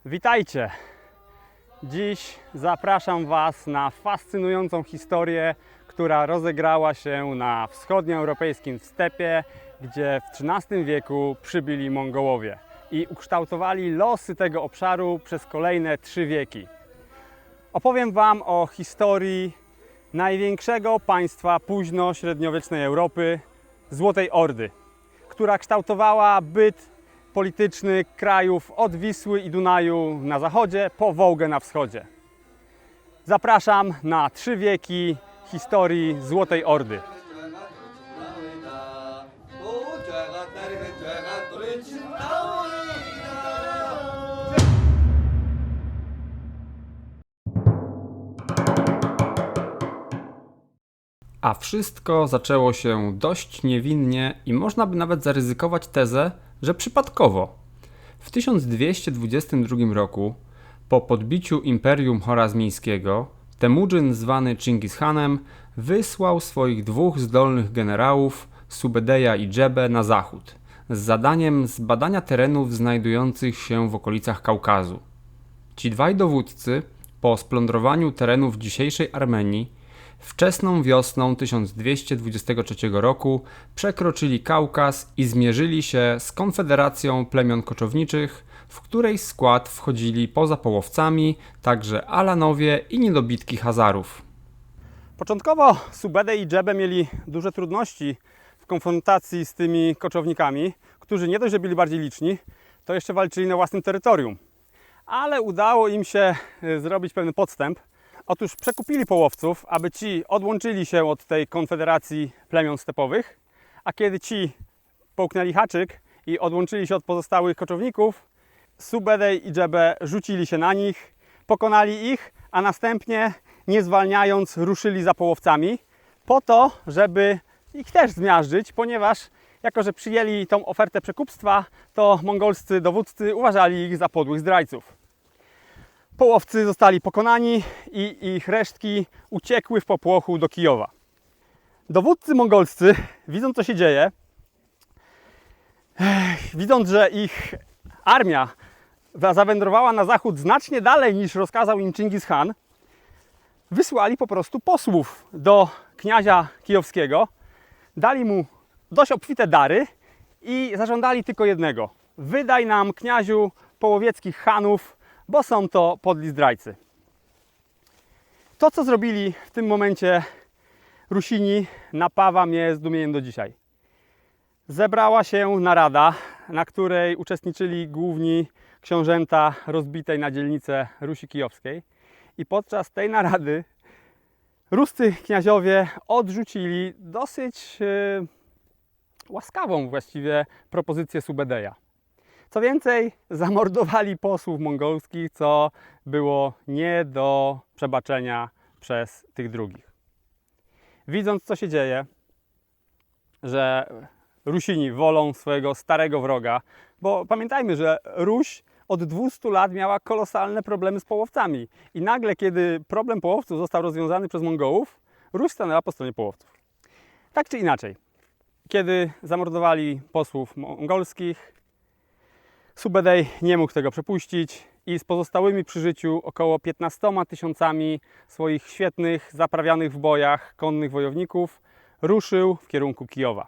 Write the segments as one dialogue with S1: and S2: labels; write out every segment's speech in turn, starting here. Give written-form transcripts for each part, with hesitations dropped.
S1: Witajcie! Dziś zapraszam Was na fascynującą historię, która rozegrała się na wschodnioeuropejskim stepie, gdzie w XIII wieku przybyli Mongołowie i ukształtowali losy tego obszaru przez kolejne 3 wieki. Opowiem Wam o historii największego państwa późno-średniowiecznej Europy, Złotej Ordy, która kształtowała byt polityczny krajów od Wisły i Dunaju na zachodzie po Wołgę na wschodzie. Zapraszam na 3 wieki historii Złotej Ordy.
S2: A wszystko zaczęło się dość niewinnie i można by nawet zaryzykować tezę, że przypadkowo. W 1222 roku, po podbiciu Imperium Chorazmińskiego, Temudżyn zwany Czingis-Hanem wysłał swoich 2 zdolnych generałów, Subedeja i Dżebę, na zachód z zadaniem zbadania terenów znajdujących się w okolicach Kaukazu. Ci 2 dowódcy, po splądrowaniu terenów dzisiejszej Armenii, wczesną wiosną 1223 roku przekroczyli Kaukaz i zmierzyli się z konfederacją plemion koczowniczych, w której skład wchodzili poza połowcami także Alanowie i niedobitki Hazarów.
S1: Początkowo Subedej i Dżebę mieli duże trudności w konfrontacji z tymi koczownikami, którzy nie dość, że byli bardziej liczni, to jeszcze walczyli na własnym terytorium. Ale udało im się zrobić pewien podstęp. Otóż przekupili połowców, aby ci odłączyli się od tej konfederacji plemion stepowych, a kiedy ci połknęli haczyk i odłączyli się od pozostałych koczowników, Subedej i Dżebę rzucili się na nich, pokonali ich, a następnie, nie zwalniając, ruszyli za połowcami po to, żeby ich też zmiażdżyć, ponieważ jako że przyjęli tą ofertę przekupstwa, to mongolscy dowódcy uważali ich za podłych zdrajców. Połowcy zostali pokonani i ich resztki uciekły w popłochu do Kijowa. Dowódcy mongolscy, widząc co się dzieje, widząc, że ich armia zawędrowała na zachód znacznie dalej niż rozkazał im Czingis-Han, wysłali po prostu posłów do kniazia kijowskiego, dali mu dość obfite dary i zażądali tylko jednego: wydaj nam, kniaziu, połowieckich Hanów, bo są to podli zdrajcy. To, co zrobili w tym momencie Rusini, napawa mnie zdumieniem do dzisiaj. Zebrała się narada, na której uczestniczyli główni książęta rozbitej na dzielnicę Rusi Kijowskiej, i podczas tej narady ruscy kniaziowie odrzucili dosyć łaskawą właściwie propozycję Subedeja. Co więcej, zamordowali posłów mongolskich, co było nie do przebaczenia przez tych drugich. Widząc, co się dzieje, że Rusini wolą swojego starego wroga, bo pamiętajmy, że Ruś od 200 lat miała kolosalne problemy z połowcami i nagle, kiedy problem połowców został rozwiązany przez Mongołów, Ruś stanęła po stronie połowców. Tak czy inaczej, kiedy zamordowali posłów mongolskich, Subedej nie mógł tego przepuścić i z pozostałymi przy życiu około 15 000 swoich świetnych, zaprawianych w bojach konnych wojowników ruszył w kierunku Kijowa.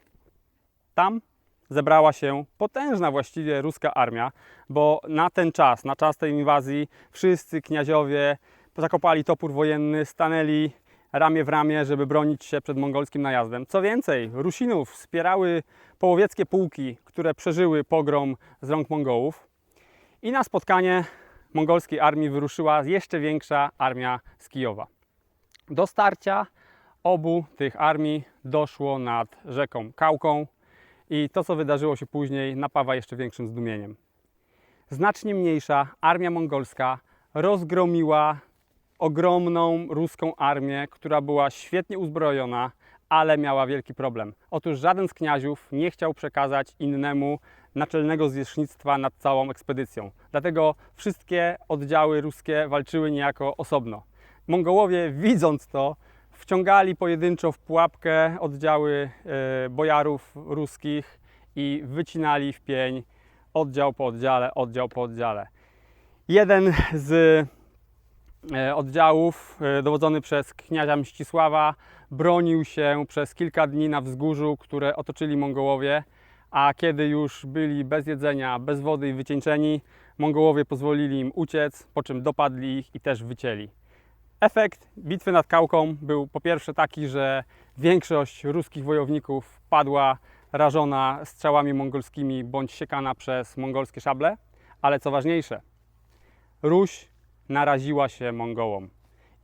S1: Tam zebrała się potężna właściwie ruska armia, bo na ten czas, na czas tej inwazji, wszyscy kniaziowie zakopali topór wojenny, stanęli ramię w ramię, żeby bronić się przed mongolskim najazdem. Co więcej, Rusinów wspierały połowieckie pułki, które przeżyły pogrom z rąk Mongołów, i na spotkanie mongolskiej armii wyruszyła jeszcze większa armia z Kijowa. Do starcia obu tych armii doszło nad rzeką Kałką i to, co wydarzyło się później, napawa jeszcze większym zdumieniem. Znacznie mniejsza armia mongolska rozgromiła ogromną ruską armię, która była świetnie uzbrojona, ale miała wielki problem. Otóż żaden z kniaziów nie chciał przekazać innemu naczelnego zwierzchnictwa nad całą ekspedycją. Dlatego wszystkie oddziały ruskie walczyły niejako osobno. Mongołowie, widząc to, wciągali pojedynczo w pułapkę oddziały bojarów ruskich i wycinali w pień oddział po oddziale, oddział po oddziale. Jeden z oddziałów dowodzony przez kniazia Mścisława bronił się przez kilka dni na wzgórzu, które otoczyli Mongołowie, a kiedy już byli bez jedzenia, bez wody i wycieńczeni, Mongołowie pozwolili im uciec, po czym dopadli ich i też wycięli. Efekt bitwy nad Kałką był po pierwsze taki, że większość ruskich wojowników padła rażona strzałami mongolskimi bądź siekana przez mongolskie szable, ale co ważniejsze, Ruś naraziła się Mongołom.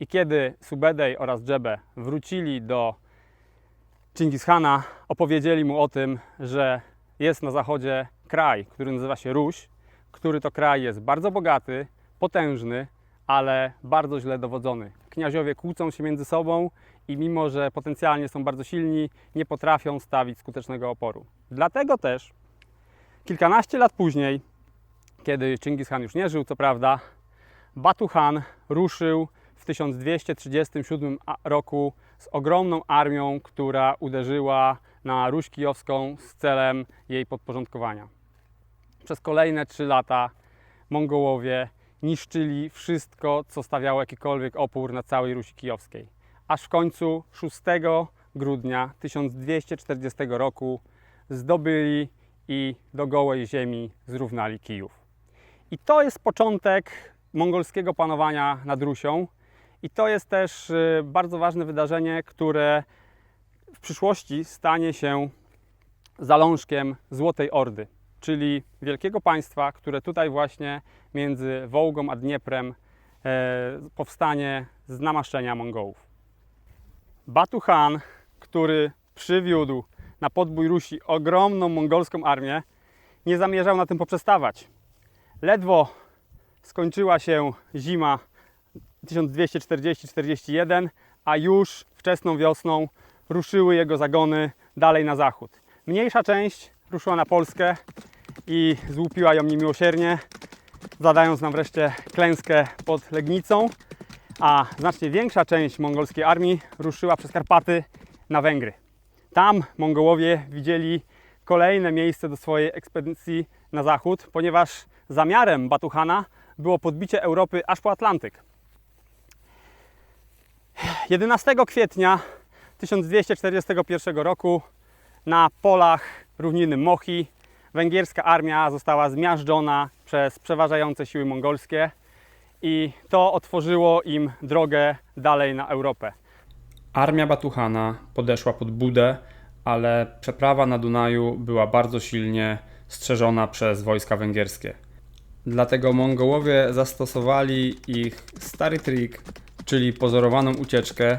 S1: I kiedy Subedej oraz Dżebe wrócili do Czingishana, opowiedzieli mu o tym, że jest na zachodzie kraj, który nazywa się Ruś, który to kraj jest bardzo bogaty, potężny, ale bardzo źle dowodzony. Kniaziowie kłócą się między sobą i mimo, że potencjalnie są bardzo silni, nie potrafią stawić skutecznego oporu. Dlatego też kilkanaście lat później, kiedy Czingis-Han już nie żył, co prawda, Batu-Han ruszył w 1237 roku z ogromną armią, która uderzyła na Ruś Kijowską z celem jej podporządkowania. Przez kolejne 3 lata Mongołowie niszczyli wszystko, co stawiało jakikolwiek opór na całej Rusi Kijowskiej. Aż w końcu 6 grudnia 1240 roku zdobyli i do gołej ziemi zrównali Kijów. I to jest początek mongolskiego panowania nad Rusią i to jest też bardzo ważne wydarzenie, które w przyszłości stanie się zalążkiem Złotej Ordy, czyli wielkiego państwa, które tutaj właśnie między Wołgą a Dnieprem powstanie z namaszczenia Mongołów. Batu-Han, który przywiódł na podbój Rusi ogromną mongolską armię, nie zamierzał na tym poprzestawać. Ledwo skończyła się zima 1240-41, a już wczesną wiosną ruszyły jego zagony dalej na zachód. Mniejsza część ruszyła na Polskę i złupiła ją niemiłosiernie, zadając nam wreszcie klęskę pod Legnicą, a znacznie większa część mongolskiej armii ruszyła przez Karpaty na Węgry. Tam Mongołowie widzieli kolejne miejsce do swojej ekspedycji na zachód, ponieważ zamiarem Batu-Hana było podbicie Europy aż po Atlantyk. 11 kwietnia 1241 roku na polach równiny Mohi węgierska armia została zmiażdżona przez przeważające siły mongolskie i to otworzyło im drogę dalej na Europę.
S2: Armia Batu-Hana podeszła pod Budę, ale przeprawa na Dunaju była bardzo silnie strzeżona przez wojska węgierskie. Dlatego Mongołowie zastosowali ich stary trik, czyli pozorowaną ucieczkę,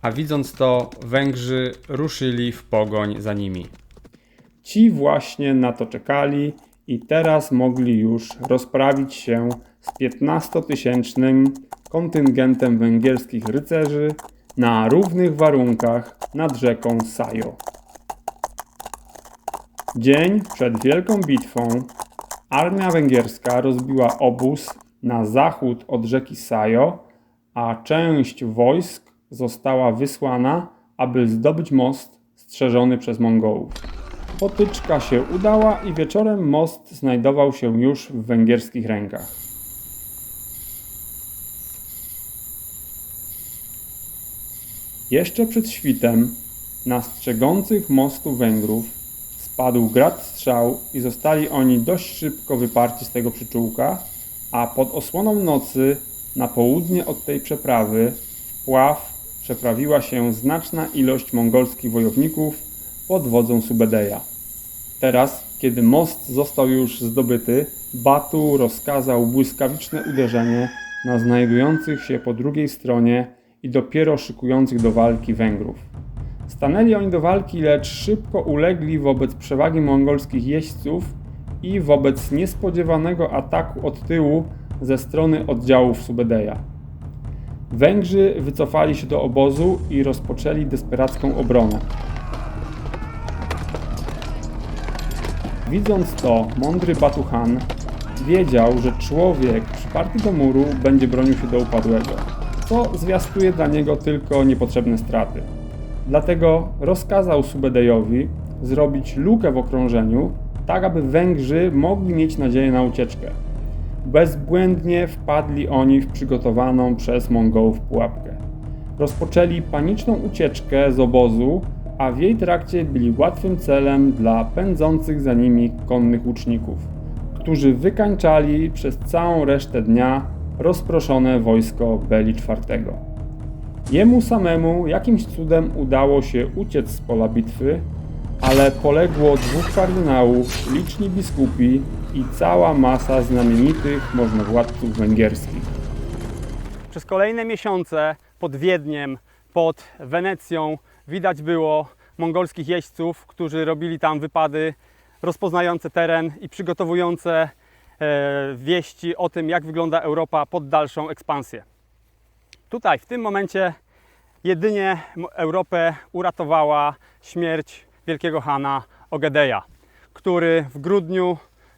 S2: a widząc to, Węgrzy ruszyli w pogoń za nimi. Ci właśnie na to czekali i teraz mogli już rozprawić się z 15-tysięcznym kontyngentem węgierskich rycerzy na równych warunkach nad rzeką Sajo. Dzień przed wielką bitwą armia węgierska rozbiła obóz na zachód od rzeki Sajo, a część wojsk została wysłana, aby zdobyć most strzeżony przez Mongołów. Potyczka się udała i wieczorem most znajdował się już w węgierskich rękach. Jeszcze przed świtem na strzegących mostu Węgrów spadł grad strzał i zostali oni dość szybko wyparci z tego przyczółka, a pod osłoną nocy na południe od tej przeprawy w pław przeprawiła się znaczna ilość mongolskich wojowników pod wodzą Subedeja. Teraz, kiedy most został już zdobyty, Batu rozkazał błyskawiczne uderzenie na znajdujących się po drugiej stronie i dopiero szykujących do walki Węgrów. Stanęli oni do walki, lecz szybko ulegli wobec przewagi mongolskich jeźdźców i wobec niespodziewanego ataku od tyłu ze strony oddziałów Subedeja. Węgrzy wycofali się do obozu i rozpoczęli desperacką obronę. Widząc to, mądry Batu-Han wiedział, że człowiek przyparty do muru będzie bronił się do upadłego, co zwiastuje dla niego tylko niepotrzebne straty. Dlatego rozkazał Subedejowi zrobić lukę w okrążeniu, tak aby Węgrzy mogli mieć nadzieję na ucieczkę. bezbłędnie wpadli oni w przygotowaną przez Mongołów pułapkę. Rozpoczęli paniczną ucieczkę z obozu, a w jej trakcie byli łatwym celem dla pędzących za nimi konnych łuczników, którzy wykańczali przez całą resztę dnia rozproszone wojsko Beli IV. Jemu samemu jakimś cudem udało się uciec z pola bitwy, ale poległo 2 kardynałów, liczni biskupi i cała masa znamienitych możnowładców węgierskich.
S1: Przez kolejne miesiące pod Wiedniem, pod Wenecją widać było mongolskich jeźdźców, którzy robili tam wypady rozpoznające teren i przygotowujące wieści o tym, jak wygląda Europa pod dalszą ekspansję. Tutaj, w tym momencie, jedynie Europę uratowała śmierć wielkiego Hana Ogedeja, który w grudniu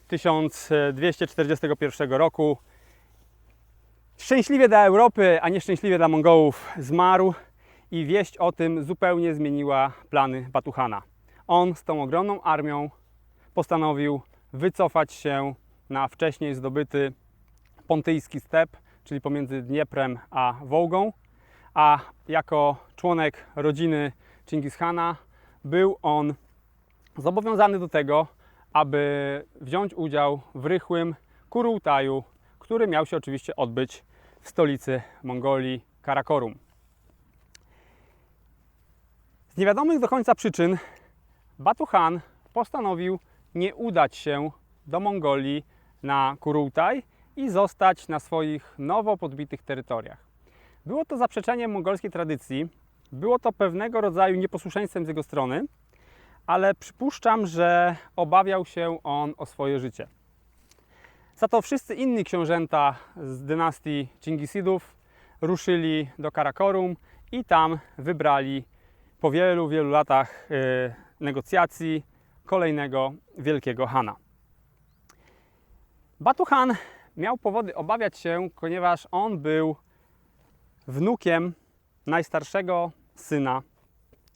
S1: 1241 roku szczęśliwie dla Europy, a nieszczęśliwie dla Mongołów zmarł i wieść o tym zupełnie zmieniła plany Batuhana. On z tą ogromną armią postanowił wycofać się na wcześniej zdobyty pontyjski step, czyli pomiędzy Dnieprem a Wołgą, a jako członek rodziny Chingishana był on zobowiązany do tego, aby wziąć udział w rychłym Kurultaju, który miał się oczywiście odbyć w stolicy Mongolii, Karakorum. Z niewiadomych do końca przyczyn Batuhan postanowił nie udać się do Mongolii na Kurultaj i zostać na swoich nowo podbitych terytoriach. Było to zaprzeczeniem mongolskiej tradycji, było to pewnego rodzaju nieposłuszeństwem z jego strony, ale przypuszczam, że obawiał się on o swoje życie. Za to wszyscy inni książęta z dynastii Chingisidów ruszyli do Karakorum i tam wybrali po wielu, wielu latach negocjacji kolejnego wielkiego Hana. Batuhan miał powody obawiać się, ponieważ on był wnukiem najstarszego syna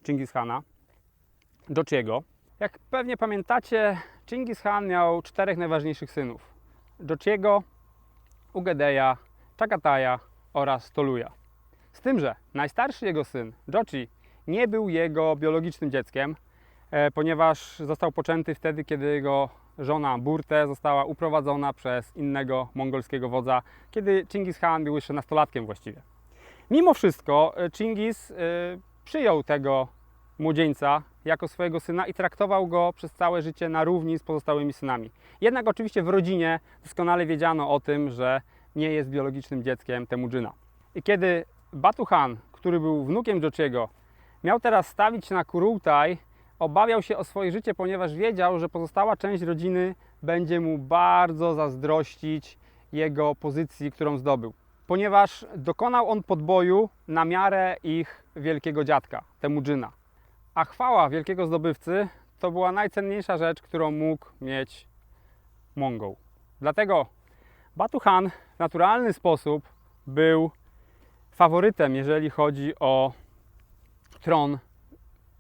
S1: Chingishana, Jochiego. Jak pewnie pamiętacie, Chingis Khan miał 4 najważniejszych synów: Jochiego, Ugedeja, Chagataja oraz Toluja. Z tym, że najstarszy jego syn, Jochi, nie był jego biologicznym dzieckiem, ponieważ został poczęty wtedy, kiedy jego żona Burte została uprowadzona przez innego mongolskiego wodza, kiedy Chingis Khan był jeszcze nastolatkiem właściwie. Mimo wszystko Chingis przyjął tego młodzieńca jako swojego syna i traktował go przez całe życie na równi z pozostałymi synami. Jednak oczywiście w rodzinie doskonale wiedziano o tym, że nie jest biologicznym dzieckiem Temudżyna. I kiedy Batuhan, który był wnukiem Jochiego, miał teraz stawić się na Kurultaj, obawiał się o swoje życie, ponieważ wiedział, że pozostała część rodziny będzie mu bardzo zazdrościć jego pozycji, którą zdobył. Ponieważ dokonał on podboju na miarę ich wielkiego dziadka, Temudżyna. A chwała wielkiego zdobywcy to była najcenniejsza rzecz, którą mógł mieć Mongoł. Dlatego Batuhan w naturalny sposób był faworytem, jeżeli chodzi o tron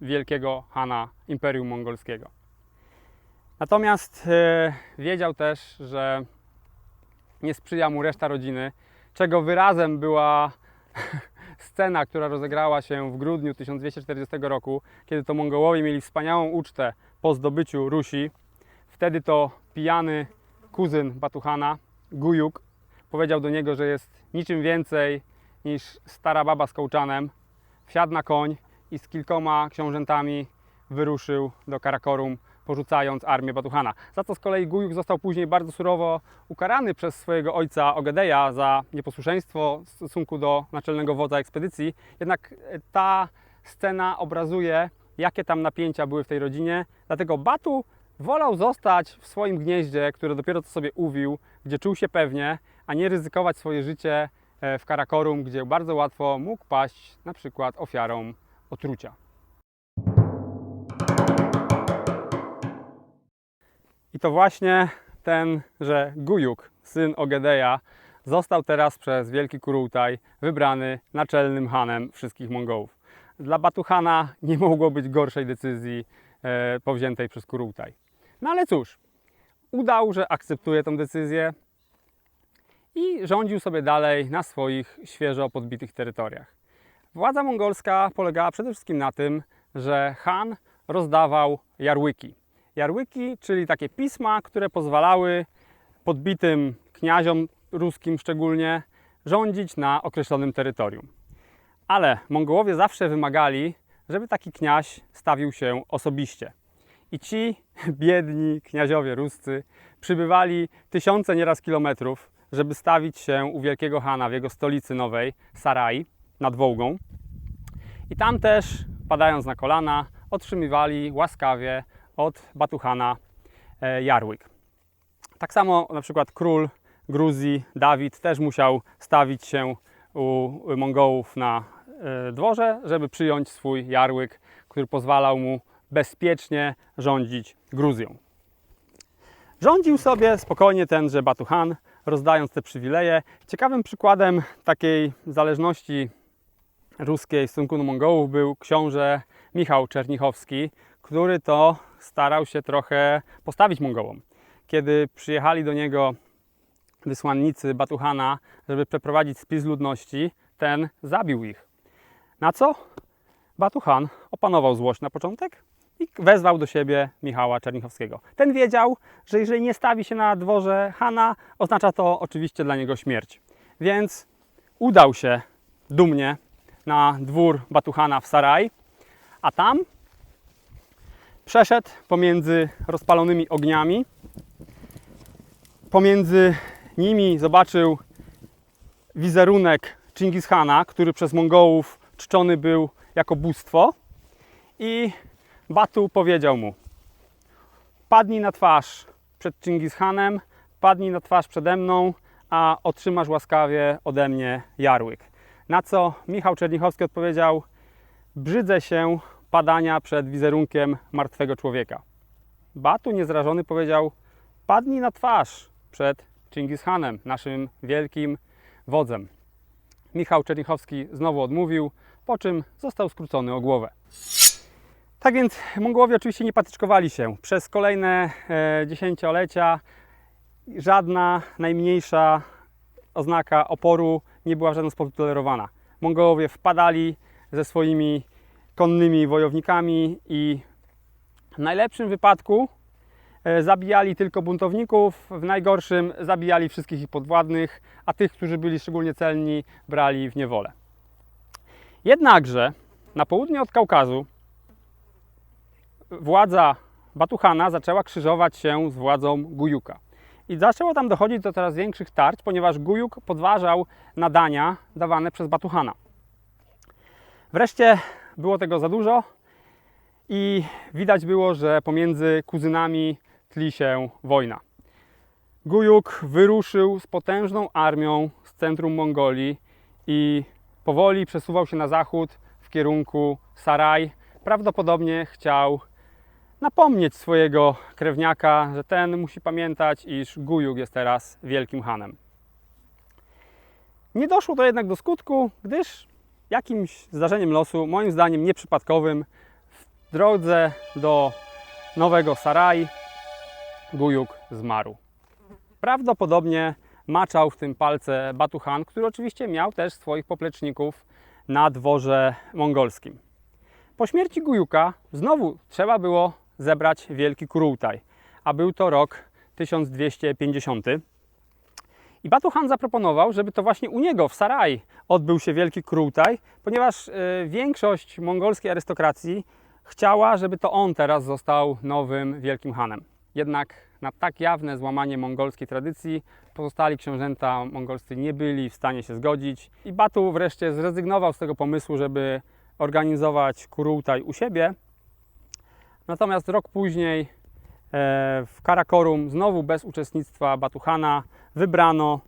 S1: wielkiego Hana Imperium Mongolskiego. Natomiast wiedział też, że nie sprzyja mu reszta rodziny, czego wyrazem była scena, która rozegrała się w grudniu 1240 roku, kiedy to Mongołowie mieli wspaniałą ucztę po zdobyciu Rusi. Wtedy to pijany kuzyn Batuhana, Guyuk, powiedział do niego, że jest niczym więcej niż stara baba z kołczanem. Wsiadł na koń i z kilkoma książętami wyruszył do Karakorum, porzucając armię Batuhana. Za co z kolei Guyuk został później bardzo surowo ukarany przez swojego ojca Ogedeja za nieposłuszeństwo w stosunku do naczelnego wodza ekspedycji. Jednak ta scena obrazuje, jakie tam napięcia były w tej rodzinie. Dlatego Batu wolał zostać w swoim gnieździe, które dopiero co sobie uwił, gdzie czuł się pewnie, a nie ryzykować swoje życie w Karakorum, gdzie bardzo łatwo mógł paść na przykład ofiarą otrucia. I to właśnie tenże Guyuk, syn Ogedeja, został teraz przez Wielki Kurultaj wybrany naczelnym Hanem wszystkich Mongołów. Dla Batuhana nie mogło być gorszej decyzji powziętej przez Kurultaj. No ale cóż, udał, że akceptuje tę decyzję. i rządził sobie dalej na swoich świeżo podbitych terytoriach. Władza mongolska polegała przede wszystkim na tym, że Han rozdawał jarłyki. Jarłyki, czyli takie pisma, które pozwalały podbitym kniaziom ruskim szczególnie rządzić na określonym terytorium. Ale Mongołowie zawsze wymagali, żeby taki kniaź stawił się osobiście. I ci biedni kniaziowie ruscy przybywali tysiące nieraz kilometrów, żeby stawić się u wielkiego Hana w jego stolicy nowej, Sarai, nad Wołgą. I tam też, padając na kolana, otrzymywali łaskawie od Batuhana jarłyk. Tak samo na przykład król Gruzji, Dawid, też musiał stawić się u Mongołów na dworze, żeby przyjąć swój jarłyk, który pozwalał mu bezpiecznie rządzić Gruzją. Rządził sobie spokojnie tenże Batuhan, rozdając te przywileje. Ciekawym przykładem takiej zależności ruskiej w stosunku do Mongołów był książę Michał Czernichowski, który to starał się trochę postawić Mongołom. Kiedy przyjechali do niego wysłannicy Batuhana, żeby przeprowadzić spis ludności, ten zabił ich. Na co Batuhan opanował złość na początek i wezwał do siebie Michała Czernichowskiego. Ten wiedział, że jeżeli nie stawi się na dworze Hana, oznacza to oczywiście dla niego śmierć. Więc udał się dumnie na dwór Batuhana w Sarai, a tam przeszedł pomiędzy rozpalonymi ogniami. Pomiędzy nimi zobaczył wizerunek Chingishana, który przez Mongołów czczony był jako bóstwo, i Batu powiedział mu: padnij na twarz przed Chingishanem, padnij na twarz przede mną, a otrzymasz łaskawie ode mnie jarłyk. Na co Michał Czernichowski odpowiedział: brzydzę się padania przed wizerunkiem martwego człowieka. Batu niezrażony powiedział: padnij na twarz przed Chingishanem, naszym wielkim wodzem. Michał Czernichowski znowu odmówił, po czym został skrócony o głowę. Tak więc Mongołowie oczywiście nie patyczkowali się. Przez kolejne dziesięciolecia żadna najmniejsza oznaka oporu nie była w żaden sposób tolerowana. Mongołowie wpadali ze swoimi konnymi wojownikami i w najlepszym wypadku zabijali tylko buntowników, w najgorszym zabijali wszystkich ich podwładnych, a tych, którzy byli szczególnie celni, brali w niewolę. Jednakże na południe od Kaukazu władza Batuhana zaczęła krzyżować się z władzą Gujuka. I zaczęło tam dochodzić do coraz większych tarć, ponieważ Gujuk podważał nadania dawane przez Batuhana. Wreszcie było tego za dużo i widać było, że pomiędzy kuzynami tli się wojna. Gujuk wyruszył z potężną armią z centrum Mongolii i powoli przesuwał się na zachód w kierunku Saraj. Prawdopodobnie chciał napomnieć swojego krewniaka, że ten musi pamiętać, iż Gujuk jest teraz wielkim Hanem. Nie doszło to jednak do skutku, gdyż jakimś zdarzeniem losu, moim zdaniem nieprzypadkowym, w drodze do nowego Sarai Gujuk zmarł. Prawdopodobnie maczał w tym palce Batuhan, który oczywiście miał też swoich popleczników na dworze mongolskim. Po śmierci Gujuka znowu trzeba było zebrać wielki Kurultaj, a był to rok 1250. I Batuhan zaproponował, żeby to właśnie u niego w Sarai odbył się wielki Kurultaj, ponieważ większość mongolskiej arystokracji chciała, żeby to on teraz został nowym wielkim Hanem. Jednak na tak jawne złamanie mongolskiej tradycji pozostali książęta mongolscy nie byli w stanie się zgodzić i Batu wreszcie zrezygnował z tego pomysłu, żeby organizować Kurultaj u siebie. Natomiast rok później w Karakorum, znowu bez uczestnictwa Batuhana, wybrano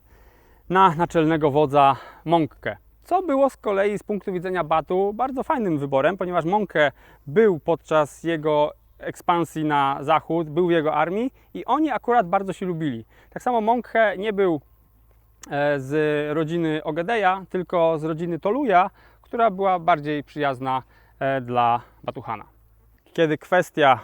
S1: na naczelnego wodza Mongke. Co było z kolei z punktu widzenia Batu bardzo fajnym wyborem, ponieważ Mongke był podczas jego ekspansji na zachód, był w jego armii i oni akurat bardzo się lubili. Tak samo Mongke nie był z rodziny Ogedeja, tylko z rodziny Toluja, która była bardziej przyjazna dla Batuhana. Kiedy kwestia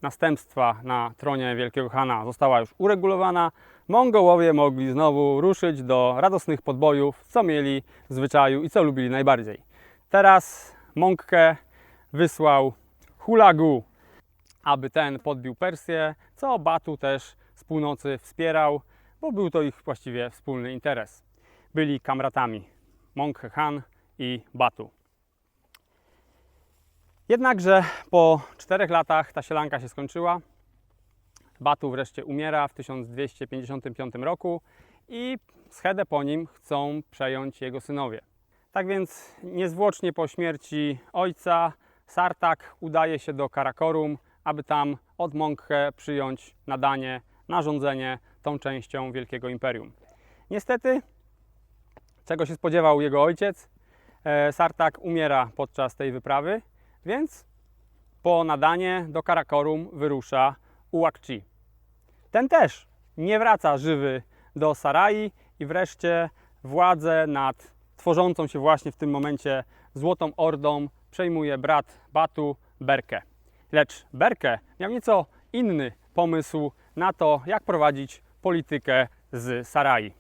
S1: następstwa na tronie Wielkiego Hana została już uregulowana, Mongołowie mogli znowu ruszyć do radosnych podbojów, co mieli w zwyczaju i co lubili najbardziej. Teraz Mongke wysłał Hulagu, aby ten podbił Persję, co Batu też z północy wspierał, bo był to ich właściwie wspólny interes. Byli kamratami Mongke Han i Batu. Jednakże po 4 latach ta sielanka się skończyła. Batu wreszcie umiera w 1255 roku i schedę po nim chcą przejąć jego synowie. Tak więc niezwłocznie po śmierci ojca Sartak udaje się do Karakorum, aby tam od Mongke przyjąć nadanie na rządzenie tą częścią Wielkiego Imperium. Niestety, czego się spodziewał jego ojciec, Sartak umiera podczas tej wyprawy, więc po nadanie do Karakorum wyrusza Ułakci. Ten też nie wraca żywy do Sarai i wreszcie władzę nad tworzącą się właśnie w tym momencie Złotą Ordą przejmuje brat Batu, Berke. Lecz Berke miał nieco inny pomysł na to, jak prowadzić politykę z Sarai.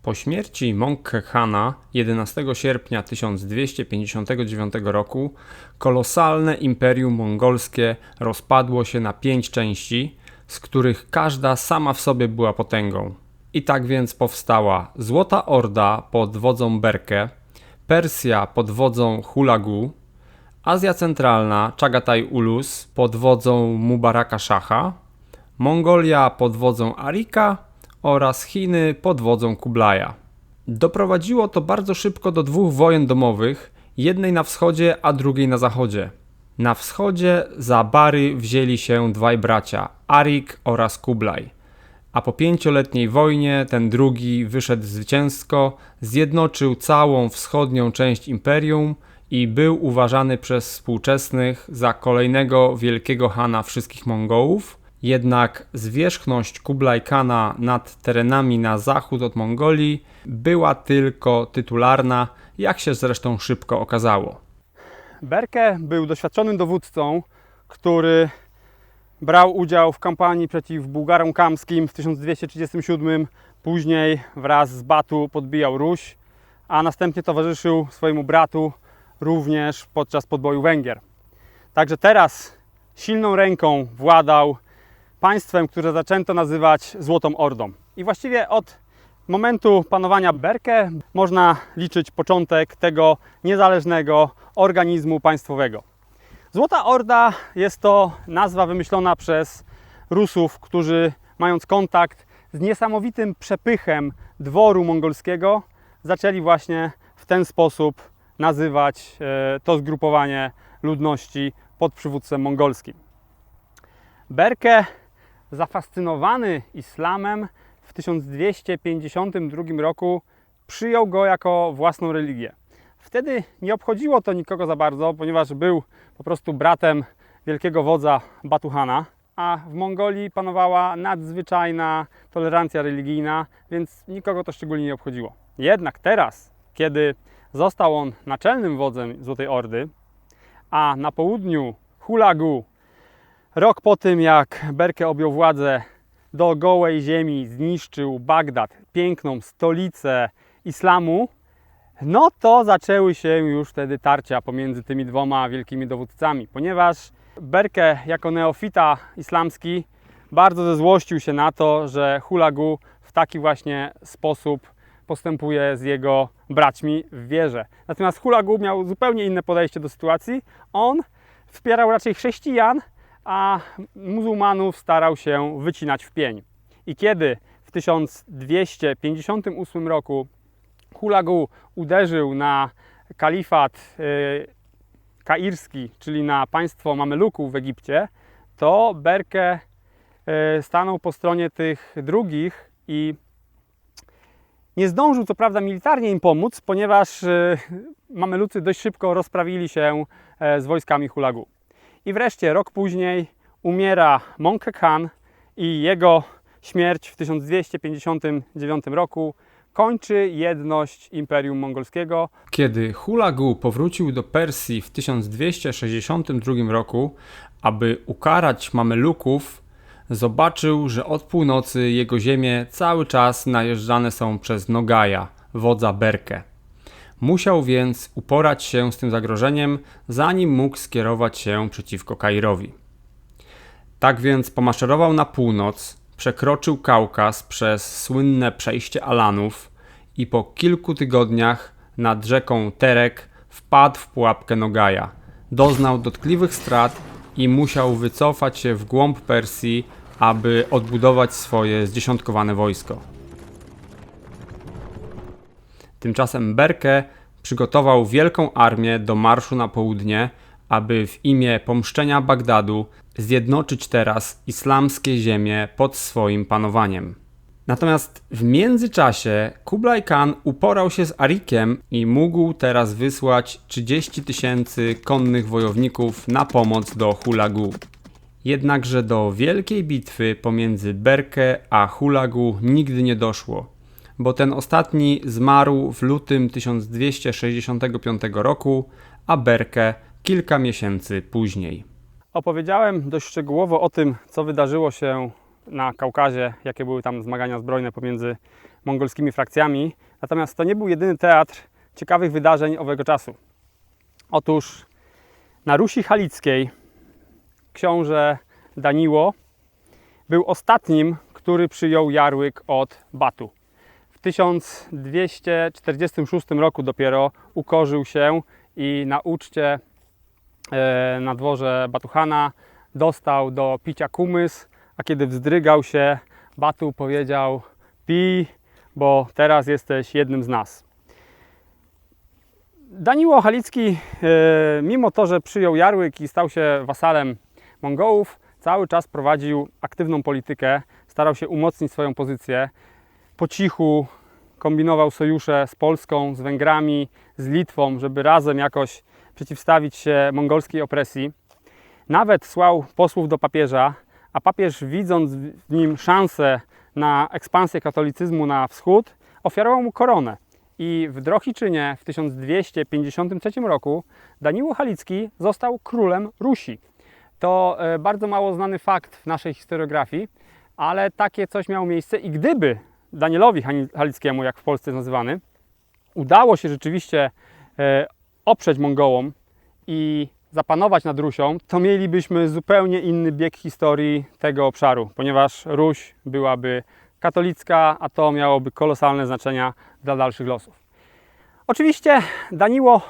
S2: Po śmierci Mongke Hana 11 sierpnia 1259 roku kolosalne imperium mongolskie rozpadło się na 5 części, z których każda sama w sobie była potęgą. I tak więc powstała Złota Orda pod wodzą Berke, Persja pod wodzą Hulagu, Azja Centralna Chagatai Ulus pod wodzą Mubaraka Szacha, Mongolia pod wodzą Arika oraz Chiny pod wodzą Kublaja. Doprowadziło to bardzo szybko do 2 wojen domowych, jednej na wschodzie, a drugiej na zachodzie. Na wschodzie za Bary wzięli się 2 bracia, Arik oraz Kublaj. A po 5-letniej wojnie ten drugi wyszedł zwycięsko, zjednoczył całą wschodnią część imperium i był uważany przez współczesnych za kolejnego wielkiego Hana wszystkich Mongołów. Jednak zwierzchność Kublaj Khana nad terenami na zachód od Mongolii była tylko tytularna, jak się zresztą szybko okazało.
S1: Berke był doświadczonym dowódcą, który brał udział w kampanii przeciw Bułgarom Kamskim w 1237, później wraz z Batu podbijał Ruś, a następnie towarzyszył swojemu bratu również podczas podboju Węgier. Także teraz silną ręką władał państwem, które zaczęto nazywać Złotą Ordą. I właściwie od momentu panowania Berke można liczyć początek tego niezależnego organizmu państwowego. Złota Orda jest to nazwa wymyślona przez Rusów, którzy mając kontakt z niesamowitym przepychem dworu mongolskiego, zaczęli właśnie w ten sposób nazywać to zgrupowanie ludności pod przywództwem mongolskim. Berke, zafascynowany islamem, w 1252 roku przyjął go jako własną religię. Wtedy nie obchodziło to nikogo za bardzo, ponieważ był po prostu bratem wielkiego wodza Batu Hana, a w Mongolii panowała nadzwyczajna tolerancja religijna, więc nikogo to szczególnie nie obchodziło. Jednak teraz, kiedy został on naczelnym wodzem Złotej Ordy, a na południu Hulagu, rok po tym jak Berke objął władzę, do gołej ziemi zniszczył Bagdad, piękną stolicę islamu, no to zaczęły się już wtedy tarcia pomiędzy tymi 2 wielkimi dowódcami, ponieważ Berke jako neofita islamski bardzo zezłościł się na to, że Hulagu w taki właśnie sposób postępuje z jego braćmi w wierze. Natomiast Hulagu miał zupełnie inne podejście do sytuacji. On wspierał raczej chrześcijan, a muzułmanów starał się wycinać w pień. I kiedy w 1258 roku Hulagu uderzył na kalifat kairski, czyli na państwo Mameluków w Egipcie, to Berke stanął po stronie tych drugich i nie zdążył co prawda militarnie im pomóc, ponieważ Mamelucy dość szybko rozprawili się z wojskami Hulagu. I wreszcie rok później umiera Mongke Khan i jego śmierć w 1259 roku kończy jedność Imperium Mongolskiego.
S2: Kiedy Hulagu powrócił do Persji w 1262 roku, aby ukarać Mameluków, zobaczył, że od północy jego ziemie cały czas najeżdżane są przez Nogaja, wodza Berkę. Musiał więc uporać się z tym zagrożeniem, zanim mógł skierować się przeciwko Kairowi. Tak więc pomaszerował na północ, przekroczył Kaukaz przez słynne przejście Alanów i po kilku tygodniach nad rzeką Terek wpadł w pułapkę Nogaja. Doznał dotkliwych strat i musiał wycofać się w głąb Persji, aby odbudować swoje zdziesiątkowane wojsko. Tymczasem Berke przygotował wielką armię do marszu na południe, aby w imię pomszczenia Bagdadu zjednoczyć teraz islamskie ziemie pod swoim panowaniem. Natomiast w międzyczasie Kublai Khan uporał się z Arikiem i mógł teraz wysłać 30 000 konnych wojowników na pomoc do Hulagu. Jednakże do wielkiej bitwy pomiędzy Berke a Hulagu nigdy nie doszło, bo ten ostatni zmarł w lutym 1265 roku, a Berke kilka miesięcy później.
S1: Opowiedziałem dość szczegółowo o tym, co wydarzyło się na Kaukazie, jakie były tam zmagania zbrojne pomiędzy mongolskimi frakcjami. Natomiast to nie był jedyny teatr ciekawych wydarzeń owego czasu. Otóż na Rusi Halickiej książę Daniło był ostatnim, który przyjął jarłyk od Batu. W 1246 roku dopiero ukorzył się i na uczcie na dworze Batuhana dostał do picia kumys, a kiedy wzdrygał się, Batu powiedział: pij, bo teraz jesteś jednym z nas. Daniło Halicki, mimo to, że przyjął jarłyk i stał się wasalem Mongołów, cały czas prowadził aktywną politykę, starał się umocnić swoją pozycję. Po cichu kombinował sojusze z Polską, z Węgrami, z Litwą, żeby razem jakoś przeciwstawić się mongolskiej opresji. Nawet słał posłów do papieża, a papież, widząc w nim szansę na ekspansję katolicyzmu na wschód, ofiarował mu koronę. I w Drohiczynie w 1253 roku Daniło Halicki został królem Rusi. To bardzo mało znany fakt w naszej historiografii, ale takie coś miało miejsce i gdyby Danielowi Halickiemu, jak w Polsce jest nazywany, udało się rzeczywiście oprzeć Mongołom i zapanować nad Rusią, to mielibyśmy zupełnie inny bieg historii tego obszaru, ponieważ Ruś byłaby katolicka, a to miałoby kolosalne znaczenia dla dalszych losów. Oczywiście Daniło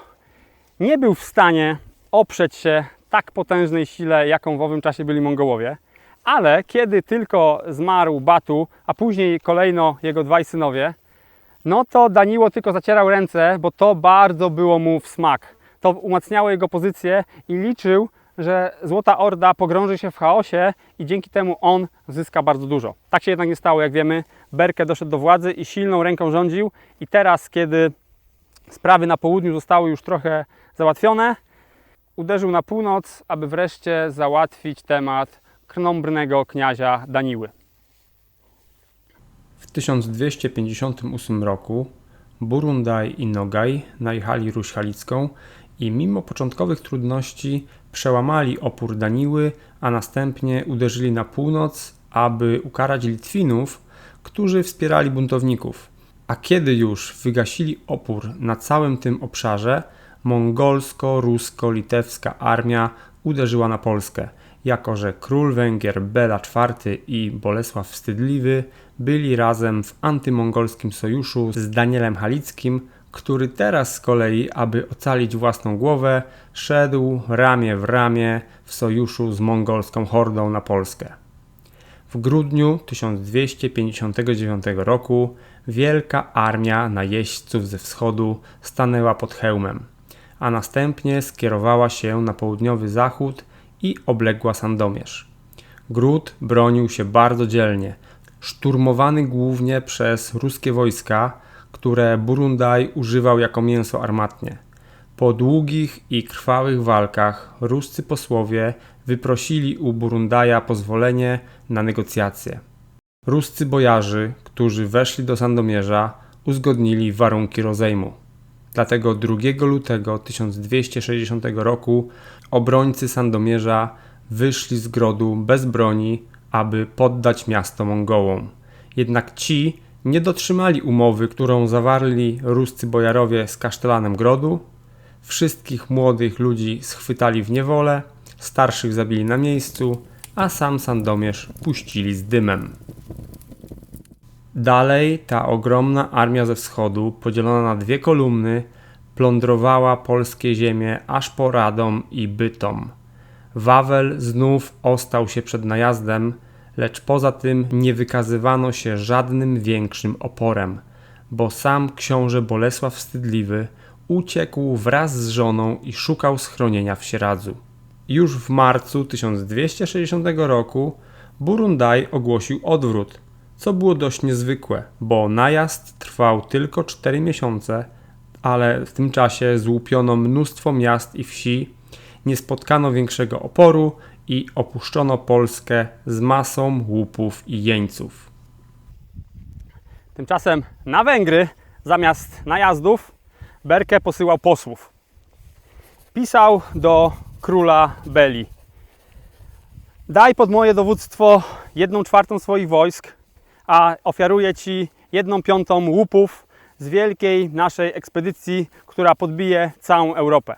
S1: nie był w stanie oprzeć się tak potężnej sile, jaką w owym czasie byli Mongołowie, ale kiedy tylko zmarł Batu, a później kolejno jego dwaj synowie, no to Daniło tylko zacierał ręce, bo to bardzo było mu w smak. To umacniało jego pozycję i liczył, że Złota Orda pogrąży się w chaosie i dzięki temu on zyska bardzo dużo. Tak się jednak nie stało, jak wiemy. Berke doszedł do władzy i silną ręką rządził i teraz, kiedy sprawy na południu zostały już trochę załatwione, uderzył na północ, aby wreszcie załatwić temat krnąbrnego kniazia Daniły.
S2: W 1258 roku Burundaj i Nogaj najechali Ruś Halicką i mimo początkowych trudności przełamali opór Daniły, a następnie uderzyli na północ, aby ukarać Litwinów, którzy wspierali buntowników. A kiedy już wygasili opór na całym tym obszarze, mongolsko-rusko-litewska armia uderzyła na Polskę, jako że król Węgier Bela IV i Bolesław Wstydliwy byli razem w antymongolskim sojuszu z Danielem Halickim, który teraz z kolei, aby ocalić własną głowę, szedł ramię w ramię w sojuszu z mongolską hordą na Polskę. W grudniu 1259 roku wielka armia najeźdźców ze wschodu stanęła pod Chełmem, a następnie skierowała się na południowy zachód i obległa Sandomierz. Gród bronił się bardzo dzielnie, szturmowany głównie przez ruskie wojska, które Burundaj używał jako mięso armatnie. Po długich i krwawych walkach ruscy posłowie wyprosili u Burundaja pozwolenie na negocjacje. Ruscy bojarzy, którzy weszli do Sandomierza, uzgodnili warunki rozejmu. Dlatego 2 lutego 1260 roku obrońcy Sandomierza wyszli z grodu bez broni, aby poddać miasto Mongołom. Jednak ci nie dotrzymali umowy, którą zawarli ruscy bojarowie z kasztelanem grodu. Wszystkich młodych ludzi schwytali w niewolę, starszych zabili na miejscu, a sam Sandomierz puścili z dymem. Dalej ta ogromna armia ze wschodu, podzielona na 2 kolumny, plądrowała polskie ziemie aż po Radom i Bytom. Wawel znów ostał się przed najazdem, lecz poza tym nie wykazywano się żadnym większym oporem, bo sam książę Bolesław Wstydliwy uciekł wraz z żoną i szukał schronienia w Sieradzu. Już w marcu 1260 roku Burundaj ogłosił odwrót, co było dość niezwykłe, bo najazd trwał tylko 4 miesiące, ale w tym czasie złupiono mnóstwo miast i wsi, nie spotkano większego oporu i opuszczono Polskę z masą łupów i jeńców.
S1: Tymczasem na Węgry zamiast najazdów Berke posyłał posłów. Pisał do króla Beli: daj pod moje dowództwo 1/4 swoich wojsk, a ofiaruję Ci 1/5 łupów z wielkiej naszej ekspedycji, która podbije całą Europę.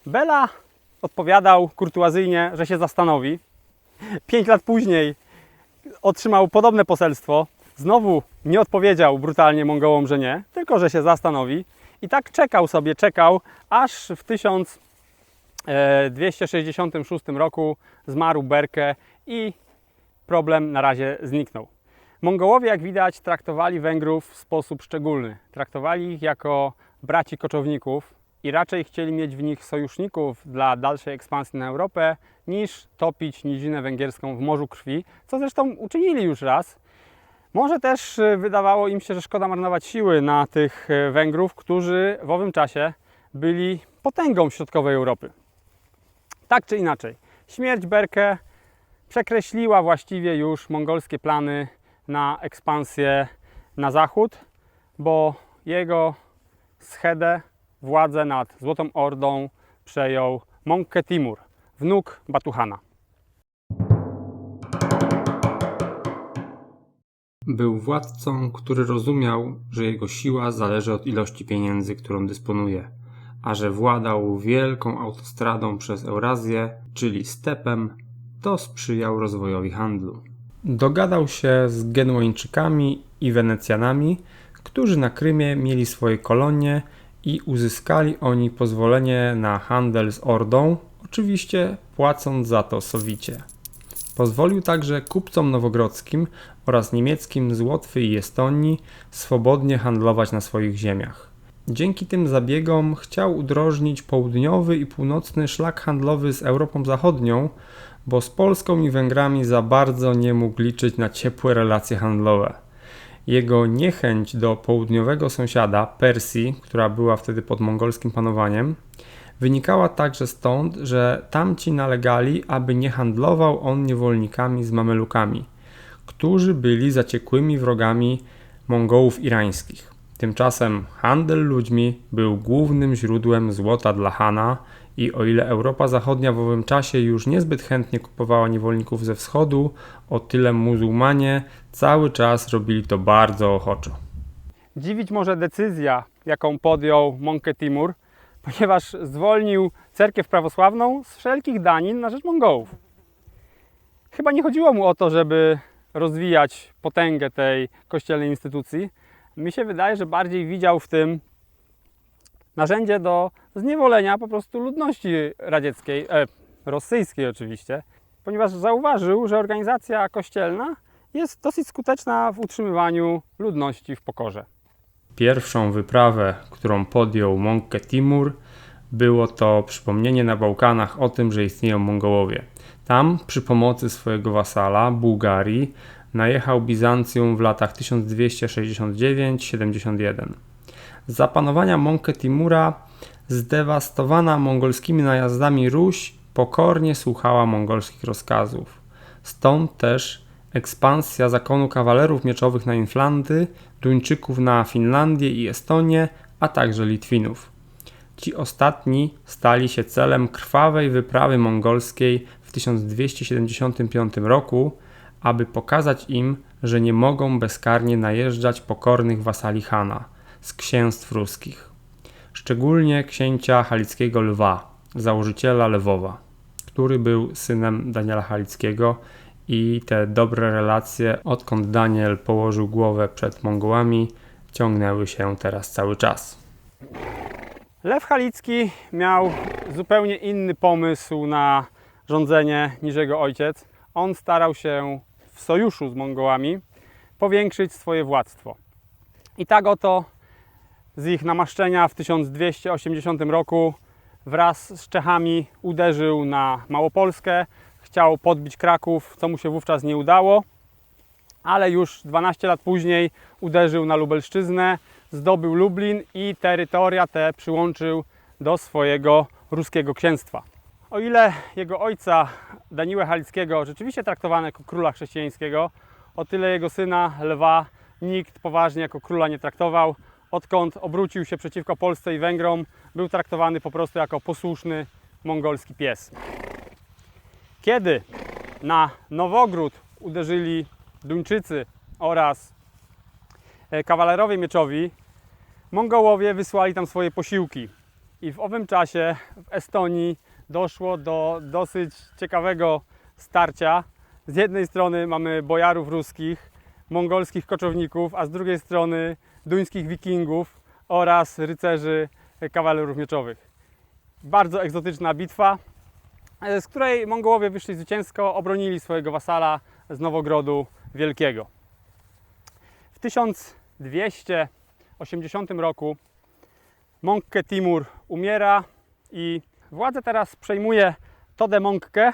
S1: Bela odpowiadał kurtuazyjnie, że się zastanowi. 5 lat później otrzymał podobne poselstwo. Znowu nie odpowiedział brutalnie Mongołom, że nie, tylko że się zastanowi. I tak czekał, aż w 1266 roku zmarł Berke i problem na razie zniknął. Mongołowie, jak widać, traktowali Węgrów w sposób szczególny. Traktowali ich jako braci koczowników i raczej chcieli mieć w nich sojuszników dla dalszej ekspansji na Europę, niż topić nizinę węgierską w morzu krwi, co zresztą uczynili już raz. Może też wydawało im się, że szkoda marnować siły na tych Węgrów, którzy w owym czasie byli potęgą środkowej Europy. Tak czy inaczej, śmierć Berke przekreśliła właściwie już mongolskie plany na ekspansję na zachód, bo jego schedę, władzę nad Złotą Ordą przejął Mongke Timur, wnuk Batuhana.
S2: Był władcą, który rozumiał, że jego siła zależy od ilości pieniędzy, którą dysponuje, a że władał wielką autostradą przez Eurazję, czyli stepem, to sprzyjał rozwojowi handlu. Dogadał się z Genueńczykami i Wenecjanami, którzy na Krymie mieli swoje kolonie i uzyskali oni pozwolenie na handel z Ordą, oczywiście płacąc za to sowicie. Pozwolił także kupcom nowogrodzkim oraz niemieckim z Łotwy i Estonii swobodnie handlować na swoich ziemiach. Dzięki tym zabiegom chciał udrożnić południowy i północny szlak handlowy z Europą Zachodnią, bo z Polską i Węgrami za bardzo nie mógł liczyć na ciepłe relacje handlowe. Jego niechęć do południowego sąsiada, Persji, która była wtedy pod mongolskim panowaniem, wynikała także stąd, że tamci nalegali, aby nie handlował on niewolnikami z Mamelukami, którzy byli zaciekłymi wrogami Mongołów irańskich. Tymczasem handel ludźmi był głównym źródłem złota dla Hana i o ile Europa Zachodnia w owym czasie już niezbyt chętnie kupowała niewolników ze wschodu, o tyle muzułmanie cały czas robili to bardzo ochoczo.
S1: Dziwić może decyzja, jaką podjął Mongke Timur, ponieważ zwolnił cerkiew prawosławną z wszelkich danin na rzecz Mongołów. Chyba nie chodziło mu o to, żeby rozwijać potęgę tej kościelnej instytucji. Mi się wydaje, że bardziej widział w tym narzędzie do zniewolenia po prostu ludności radzieckiej, rosyjskiej oczywiście, ponieważ zauważył, że organizacja kościelna jest dosyć skuteczna w utrzymywaniu ludności w pokorze.
S2: Pierwszą wyprawę, którą podjął Mongke Timur, było to przypomnienie na Bałkanach o tym, że istnieją Mongołowie. Tam przy pomocy swojego wasala, Bułgarii, najechał Bizancjum w latach 1269-71. Za panowania Mongke Timura zdewastowana mongolskimi najazdami Ruś pokornie słuchała mongolskich rozkazów. Stąd też Ekspansja zakonu kawalerów mieczowych na Inflandy, Duńczyków na Finlandię i Estonię, a także Litwinów. Ci ostatni stali się celem krwawej wyprawy mongolskiej w 1275 roku, aby pokazać im, że nie mogą bezkarnie najeżdżać pokornych wasali Hana z księstw ruskich. Szczególnie księcia halickiego Lwa, założyciela Lwowa, który był synem Daniela Halickiego i te dobre relacje, odkąd Daniel położył głowę przed Mongołami, ciągnęły się teraz cały czas.
S1: Lew Halicki miał zupełnie inny pomysł na rządzenie niż jego ojciec. On starał się w sojuszu z Mongołami powiększyć swoje władztwo. I tak oto z ich namaszczenia w 1280 roku wraz z Czechami uderzył na Małopolskę, chciał podbić Kraków, co mu się wówczas nie udało, ale już 12 lat później uderzył na Lubelszczyznę, zdobył Lublin i terytoria te przyłączył do swojego ruskiego księstwa. O ile jego ojca Daniła Halickiego rzeczywiście traktowano jako króla chrześcijańskiego, o tyle jego syna Lwa nikt poważnie jako króla nie traktował. Odkąd obrócił się przeciwko Polsce i Węgrom, był traktowany po prostu jako posłuszny mongolski pies. Kiedy na Nowogród uderzyli Duńczycy oraz kawalerowie mieczowi, Mongołowie wysłali tam swoje posiłki. I w owym czasie w Estonii doszło do dosyć ciekawego starcia. Z jednej strony mamy bojarów ruskich, mongolskich koczowników, a z drugiej strony duńskich wikingów oraz rycerzy kawalerów mieczowych. Bardzo egzotyczna bitwa, z której Mongołowie wyszli zwycięsko, obronili swojego wasala z Nowogrodu Wielkiego. W 1280 roku Mongke Timur umiera i władzę teraz przejmuje Tode Mongke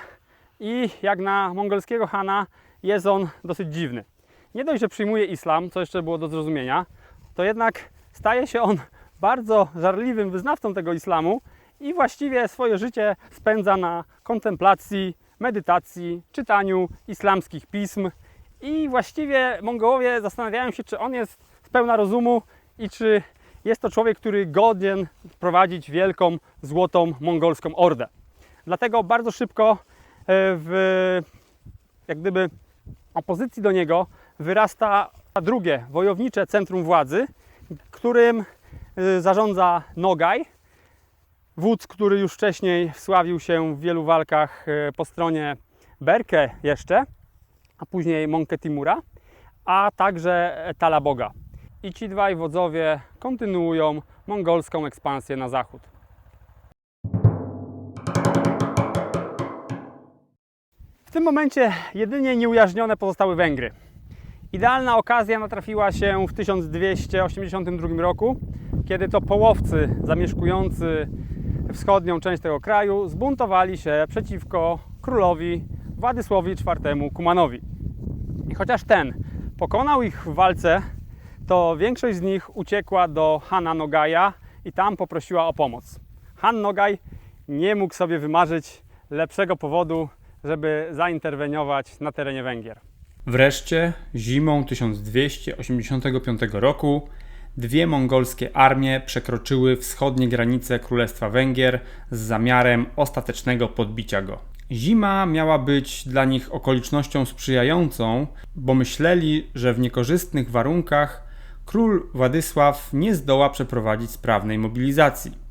S1: i jak na mongolskiego Hana jest on dosyć dziwny. Nie dość, że przyjmuje islam, co jeszcze było do zrozumienia, to jednak staje się on bardzo żarliwym wyznawcą tego islamu i właściwie swoje życie spędza na kontemplacji, medytacji, czytaniu islamskich pism i właściwie Mongołowie zastanawiają się, czy on jest pełna rozumu i czy jest to człowiek, który godzien prowadzić wielką, złotą mongolską ordę. Dlatego bardzo szybko w jak gdyby opozycji do niego wyrasta drugie wojownicze centrum władzy, którym zarządza Nogaj, wódz, który już wcześniej wsławił się w wielu walkach po stronie Berke jeszcze, a później Mongke Timura, a także Talaboga. I ci dwaj wodzowie kontynuują mongolską ekspansję na zachód. W tym momencie jedynie nieujawnione pozostały Węgry. Idealna okazja natrafiła się w 1282 roku, kiedy to połowcy zamieszkujący wschodnią część tego kraju zbuntowali się przeciwko królowi Władysławowi IV Kumanowi. I chociaż ten pokonał ich w walce, to większość z nich uciekła do Hana Nogaja i tam poprosiła o pomoc. Han Nogaj nie mógł sobie wymarzyć lepszego powodu, żeby zainterweniować na terenie Węgier.
S2: Wreszcie zimą 1285 roku dwie mongolskie armie przekroczyły wschodnie granice Królestwa Węgier z zamiarem ostatecznego podbicia go. Zima miała być dla nich okolicznością sprzyjającą, bo myśleli, że w niekorzystnych warunkach król Władysław nie zdoła przeprowadzić sprawnej mobilizacji.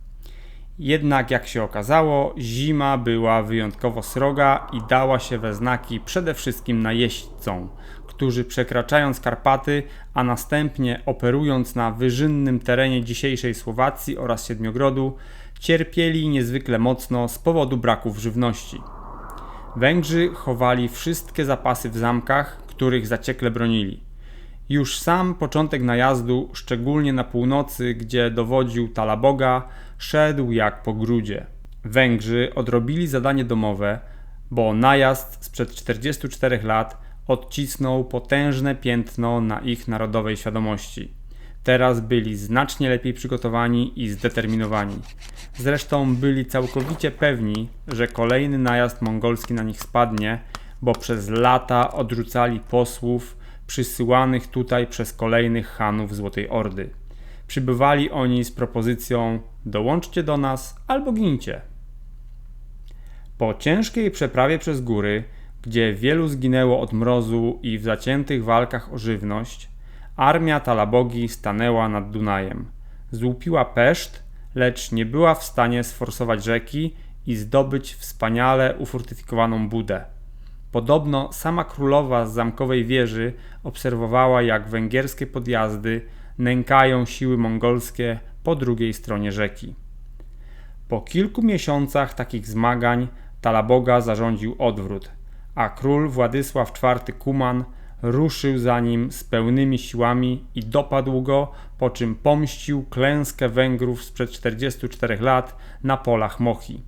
S2: Jednak jak się okazało, zima była wyjątkowo sroga i dała się we znaki przede wszystkim najeźdźcom, którzy przekraczając Karpaty, a następnie operując na wyżynnym terenie dzisiejszej Słowacji oraz Siedmiogrodu, cierpieli niezwykle mocno z powodu braków żywności. Węgrzy chowali wszystkie zapasy w zamkach, których zaciekle bronili. Już sam początek najazdu, szczególnie na północy, gdzie dowodził Talaboga, szedł jak po grudzie. Węgrzy odrobili zadanie domowe, bo najazd sprzed 44 lat odcisnął potężne piętno na ich narodowej świadomości. Teraz byli znacznie lepiej przygotowani i zdeterminowani. Zresztą byli całkowicie pewni, że kolejny najazd mongolski na nich spadnie, bo przez lata odrzucali posłów przysyłanych tutaj przez kolejnych chanów Złotej Ordy. Przybywali oni z propozycją: dołączcie do nas albo gincie. Po ciężkiej przeprawie przez góry, gdzie wielu zginęło od mrozu i w zaciętych walkach o żywność, armia Talabogi stanęła nad Dunajem. Złupiła Peszt, lecz nie była w stanie sforsować rzeki i zdobyć wspaniale ufortyfikowaną Budę. Podobno sama królowa z zamkowej wieży obserwowała, jak węgierskie podjazdy nękają siły mongolskie po drugiej stronie rzeki. Po kilku miesiącach takich zmagań Talaboga zarządził odwrót, a król Władysław IV Kuman ruszył za nim z pełnymi siłami i dopadł go, po czym pomścił klęskę Węgrów sprzed 44 lat na polach Mochi.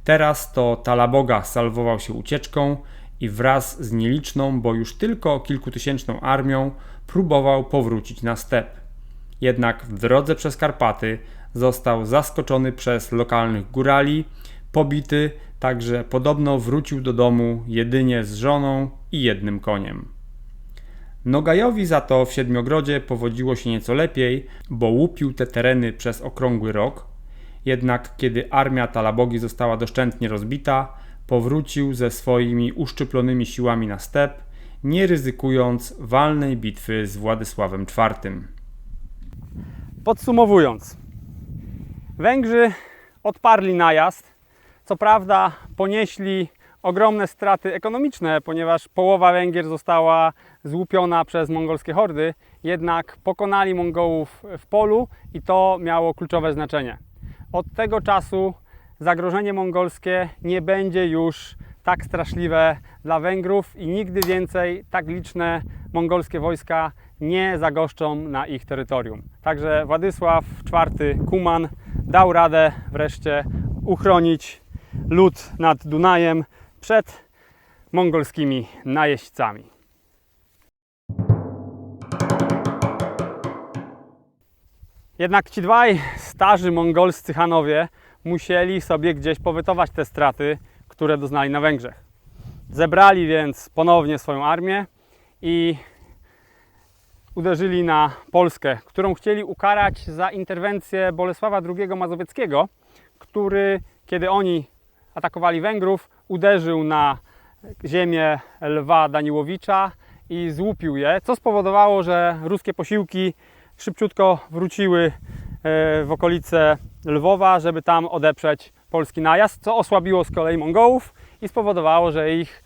S2: Teraz to Talaboga salwował się ucieczką i wraz z nieliczną, bo już tylko kilkutysięczną armią próbował powrócić na step. Jednak w drodze przez Karpaty został zaskoczony przez lokalnych górali, pobity, także podobno wrócił do domu jedynie z żoną i jednym koniem. Nogajowi za to w Siedmiogrodzie powodziło się nieco lepiej, bo łupił te tereny przez okrągły rok. Jednak kiedy armia Talabogi została doszczętnie rozbita, powrócił ze swoimi uszczyplonymi siłami na step, nie ryzykując walnej bitwy z Władysławem IV.
S1: Podsumowując, Węgrzy odparli najazd. Co prawda ponieśli ogromne straty ekonomiczne, ponieważ połowa Węgier została złupiona przez mongolskie hordy, jednak pokonali Mongołów w polu i to miało kluczowe znaczenie. Od tego czasu zagrożenie mongolskie nie będzie już tak straszliwe dla Węgrów i nigdy więcej tak liczne mongolskie wojska nie zagoszczą na ich terytorium. Także Władysław IV Kuman dał radę wreszcie uchronić lud nad Dunajem przed mongolskimi najeźdźcami. Jednak ci dwaj starzy mongolscy chanowie musieli sobie gdzieś powytować te straty, które doznali na Węgrzech. Zebrali więc ponownie swoją armię i uderzyli na Polskę, którą chcieli ukarać za interwencję Bolesława II Mazowieckiego, który, kiedy oni atakowali Węgrów, uderzył na ziemię Lwa Daniłowicza i złupił je, co spowodowało, że ruskie posiłki szybciutko wróciły w okolice Lwowa, żeby tam odeprzeć polski najazd, co osłabiło z kolei Mongołów i spowodowało, że ich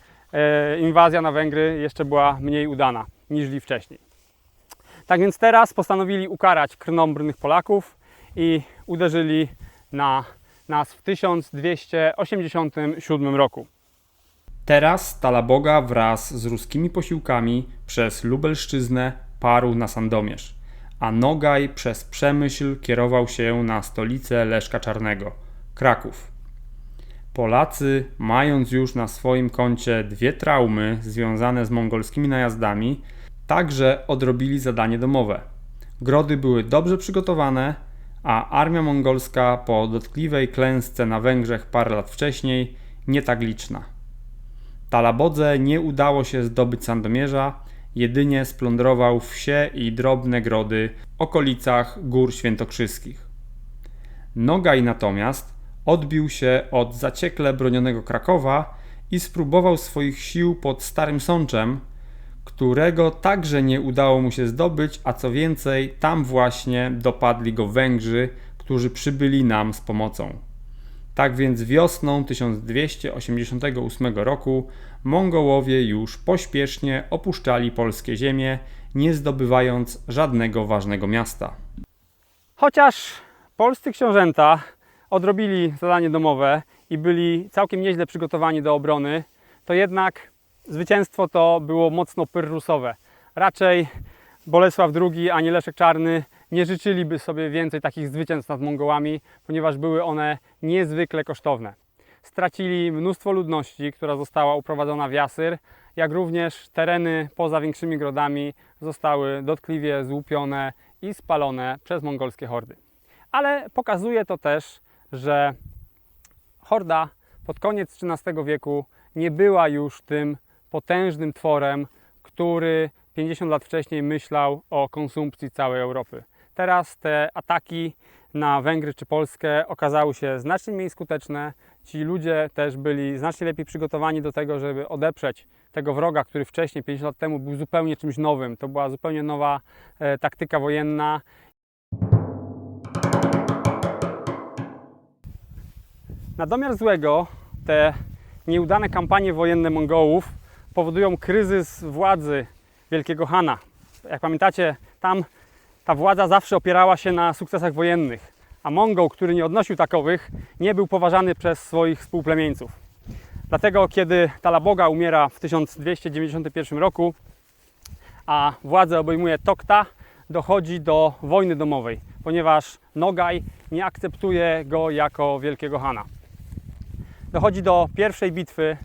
S1: inwazja na Węgry jeszcze była mniej udana niż wcześniej. Tak więc teraz postanowili ukarać krnąbrnych Polaków i uderzyli na nas w 1287 roku.
S2: Teraz Talaboga wraz z ruskimi posiłkami przez Lubelszczyznę parł na Sandomierz, a Nogaj przez Przemyśl kierował się na stolicę Leszka Czarnego, Kraków. Polacy, mając już na swoim koncie dwie traumy związane z mongolskimi najazdami, także odrobili zadanie domowe. Grody były dobrze przygotowane, a armia mongolska po dotkliwej klęsce na Węgrzech parę lat wcześniej nie tak liczna. Talabodze nie udało się zdobyć Sandomierza, jedynie splądrował wsie i drobne grody w okolicach Gór Świętokrzyskich. Nogaj natomiast odbił się od zaciekle bronionego Krakowa i spróbował swoich sił pod Starym Sączem, którego także nie udało mu się zdobyć, a co więcej, tam właśnie dopadli go Węgrzy, którzy przybyli nam z pomocą. Tak więc wiosną 1288 roku Mongołowie już pośpiesznie opuszczali polskie ziemie, nie zdobywając żadnego ważnego miasta.
S1: Chociaż polscy książęta odrobili zadanie domowe i byli całkiem nieźle przygotowani do obrony, to jednak zwycięstwo to było mocno pyrrusowe. Raczej Bolesław II ani Leszek Czarny nie życzyliby sobie więcej takich zwycięstw nad Mongołami, ponieważ były one niezwykle kosztowne. Stracili mnóstwo ludności, która została uprowadzona w Jasyr, jak również tereny poza większymi grodami zostały dotkliwie złupione i spalone przez mongolskie hordy. Ale pokazuje to też, że horda pod koniec XIII wieku nie była już tym potężnym tworem, który 50 lat wcześniej myślał o konsumpcji całej Europy. Teraz te ataki na Węgry czy Polskę okazały się znacznie mniej skuteczne. Ci ludzie też byli znacznie lepiej przygotowani do tego, żeby odeprzeć tego wroga, który wcześniej, 50 lat temu, był zupełnie czymś nowym. To była zupełnie nowa taktyka wojenna. Na domiar złego te nieudane kampanie wojenne Mongołów powodują kryzys władzy Wielkiego Hana. Jak pamiętacie, tam ta władza zawsze opierała się na sukcesach wojennych, a Mongoł, który nie odnosił takowych, nie był poważany przez swoich współplemieńców. Dlatego, kiedy Talaboga umiera w 1291 roku, a władzę obejmuje Tokta, dochodzi do wojny domowej, ponieważ Nogaj nie akceptuje go jako Wielkiego Hana. Dochodzi do pierwszej bitwy,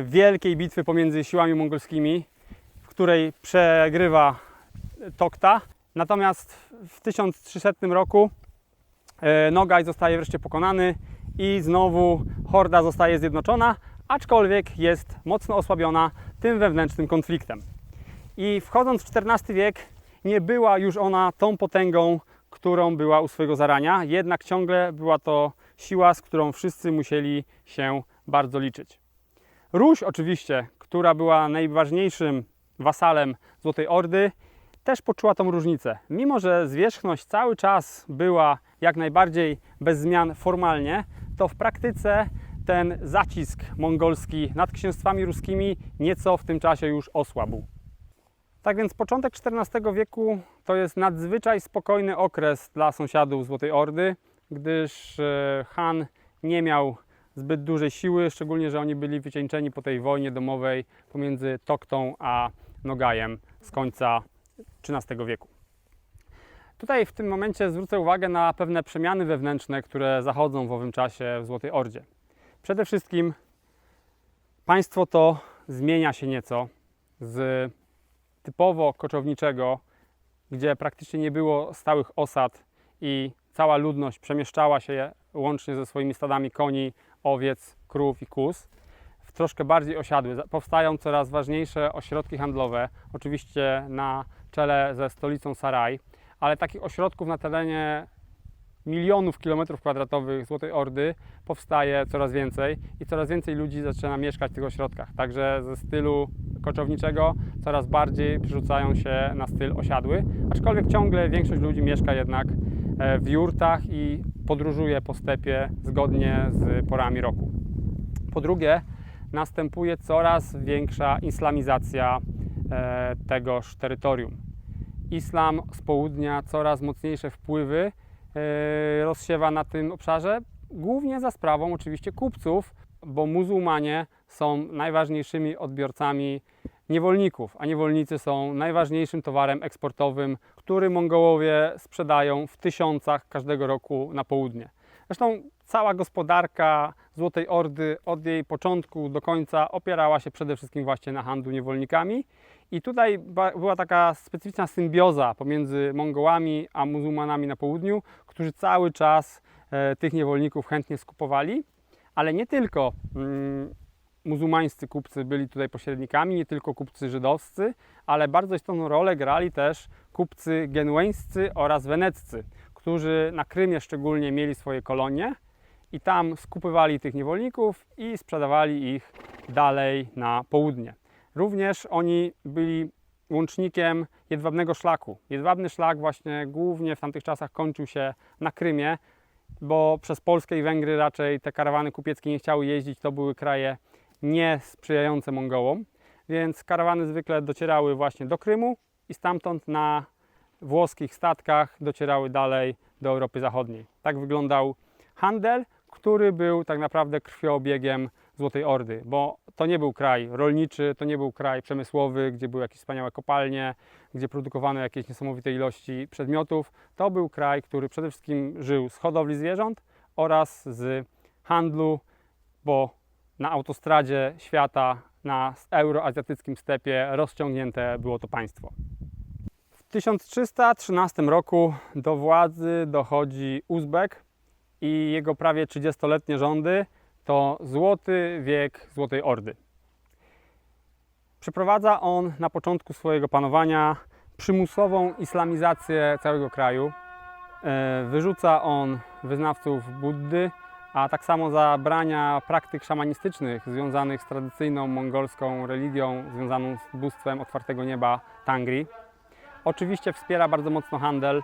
S1: wielkiej bitwy pomiędzy siłami mongolskimi, w której przegrywa Tokta. Natomiast w 1300 roku Nogaj zostaje wreszcie pokonany i znowu horda zostaje zjednoczona, aczkolwiek jest mocno osłabiona tym wewnętrznym konfliktem. I wchodząc w XIV wiek nie była już ona tą potęgą, którą była u swojego zarania, jednak ciągle była to siła, z którą wszyscy musieli się bardzo liczyć. Ruś oczywiście, która była najważniejszym wasalem Złotej Ordy, też poczuła tą różnicę. Mimo że zwierzchność cały czas była jak najbardziej bez zmian formalnie, to w praktyce ten zacisk mongolski nad księstwami ruskimi nieco w tym czasie już osłabł. Tak więc początek XIV wieku to jest nadzwyczaj spokojny okres dla sąsiadów Złotej Ordy, gdyż Han nie miał zbyt dużej siły, szczególnie że oni byli wycieńczeni po tej wojnie domowej pomiędzy Toktą a Nogajem z końca XIII wieku. Tutaj w tym momencie zwrócę uwagę na pewne przemiany wewnętrzne, które zachodzą w owym czasie w Złotej Ordzie. Przede wszystkim państwo to zmienia się nieco z typowo koczowniczego, gdzie praktycznie nie było stałych osad i cała ludność przemieszczała się łącznie ze swoimi stadami koni, owiec, krów i kóz, w troszkę bardziej osiadły. Powstają coraz ważniejsze ośrodki handlowe, oczywiście na czele ze stolicą Saraj, ale takich ośrodków na terenie milionów kilometrów kwadratowych Złotej Ordy powstaje coraz więcej i coraz więcej ludzi zaczyna mieszkać w tych ośrodkach. Także ze stylu koczowniczego coraz bardziej przerzucają się na styl osiadły, aczkolwiek ciągle większość ludzi mieszka jednak w jurtach i podróżuje po stepie zgodnie z porami roku. Po drugie, następuje coraz większa islamizacja tegoż terytorium. Islam z południa coraz mocniejsze wpływy rozsiewa na tym obszarze, głównie za sprawą oczywiście kupców, bo muzułmanie są najważniejszymi odbiorcami niewolników, a niewolnicy są najważniejszym towarem eksportowym, który Mongołowie sprzedają w tysiącach każdego roku na południe. Zresztą cała gospodarka Złotej Ordy od jej początku do końca opierała się przede wszystkim właśnie na handlu niewolnikami. I tutaj była taka specyficzna symbioza pomiędzy Mongołami a muzułmanami na południu, którzy cały czas tych niewolników chętnie skupowali, ale nie tylko muzułmańscy kupcy byli tutaj pośrednikami, nie tylko kupcy żydowscy, ale bardzo istotną rolę grali też kupcy genueńscy oraz weneccy, którzy na Krymie szczególnie mieli swoje kolonie i tam skupywali tych niewolników i sprzedawali ich dalej na południe. Również oni byli łącznikiem jedwabnego szlaku. Jedwabny szlak właśnie głównie w tamtych czasach kończył się na Krymie, bo przez Polskę i Węgry raczej te karawany kupieckie nie chciały jeździć. To były kraje niesprzyjające Mongołom, więc karawany zwykle docierały właśnie do Krymu i stamtąd na włoskich statkach docierały dalej do Europy Zachodniej. Tak wyglądał handel, który był tak naprawdę krwiobiegiem Złotej Ordy, bo to nie był kraj rolniczy, to nie był kraj przemysłowy, gdzie były jakieś wspaniałe kopalnie, gdzie produkowano jakieś niesamowite ilości przedmiotów. To był kraj, który przede wszystkim żył z hodowli zwierząt oraz z handlu, bo na autostradzie świata, na euroazjatyckim stepie rozciągnięte było to państwo. W 1313 roku do władzy dochodzi Uzbek i jego prawie 30-letnie rządy to złoty wiek Złotej Ordy. Przeprowadza on na początku swojego panowania przymusową islamizację całego kraju. Wyrzuca on wyznawców Buddy, a tak samo zabrania praktyk szamanistycznych związanych z tradycyjną mongolską religią związaną z bóstwem otwartego nieba Tangri. Oczywiście wspiera bardzo mocno handel,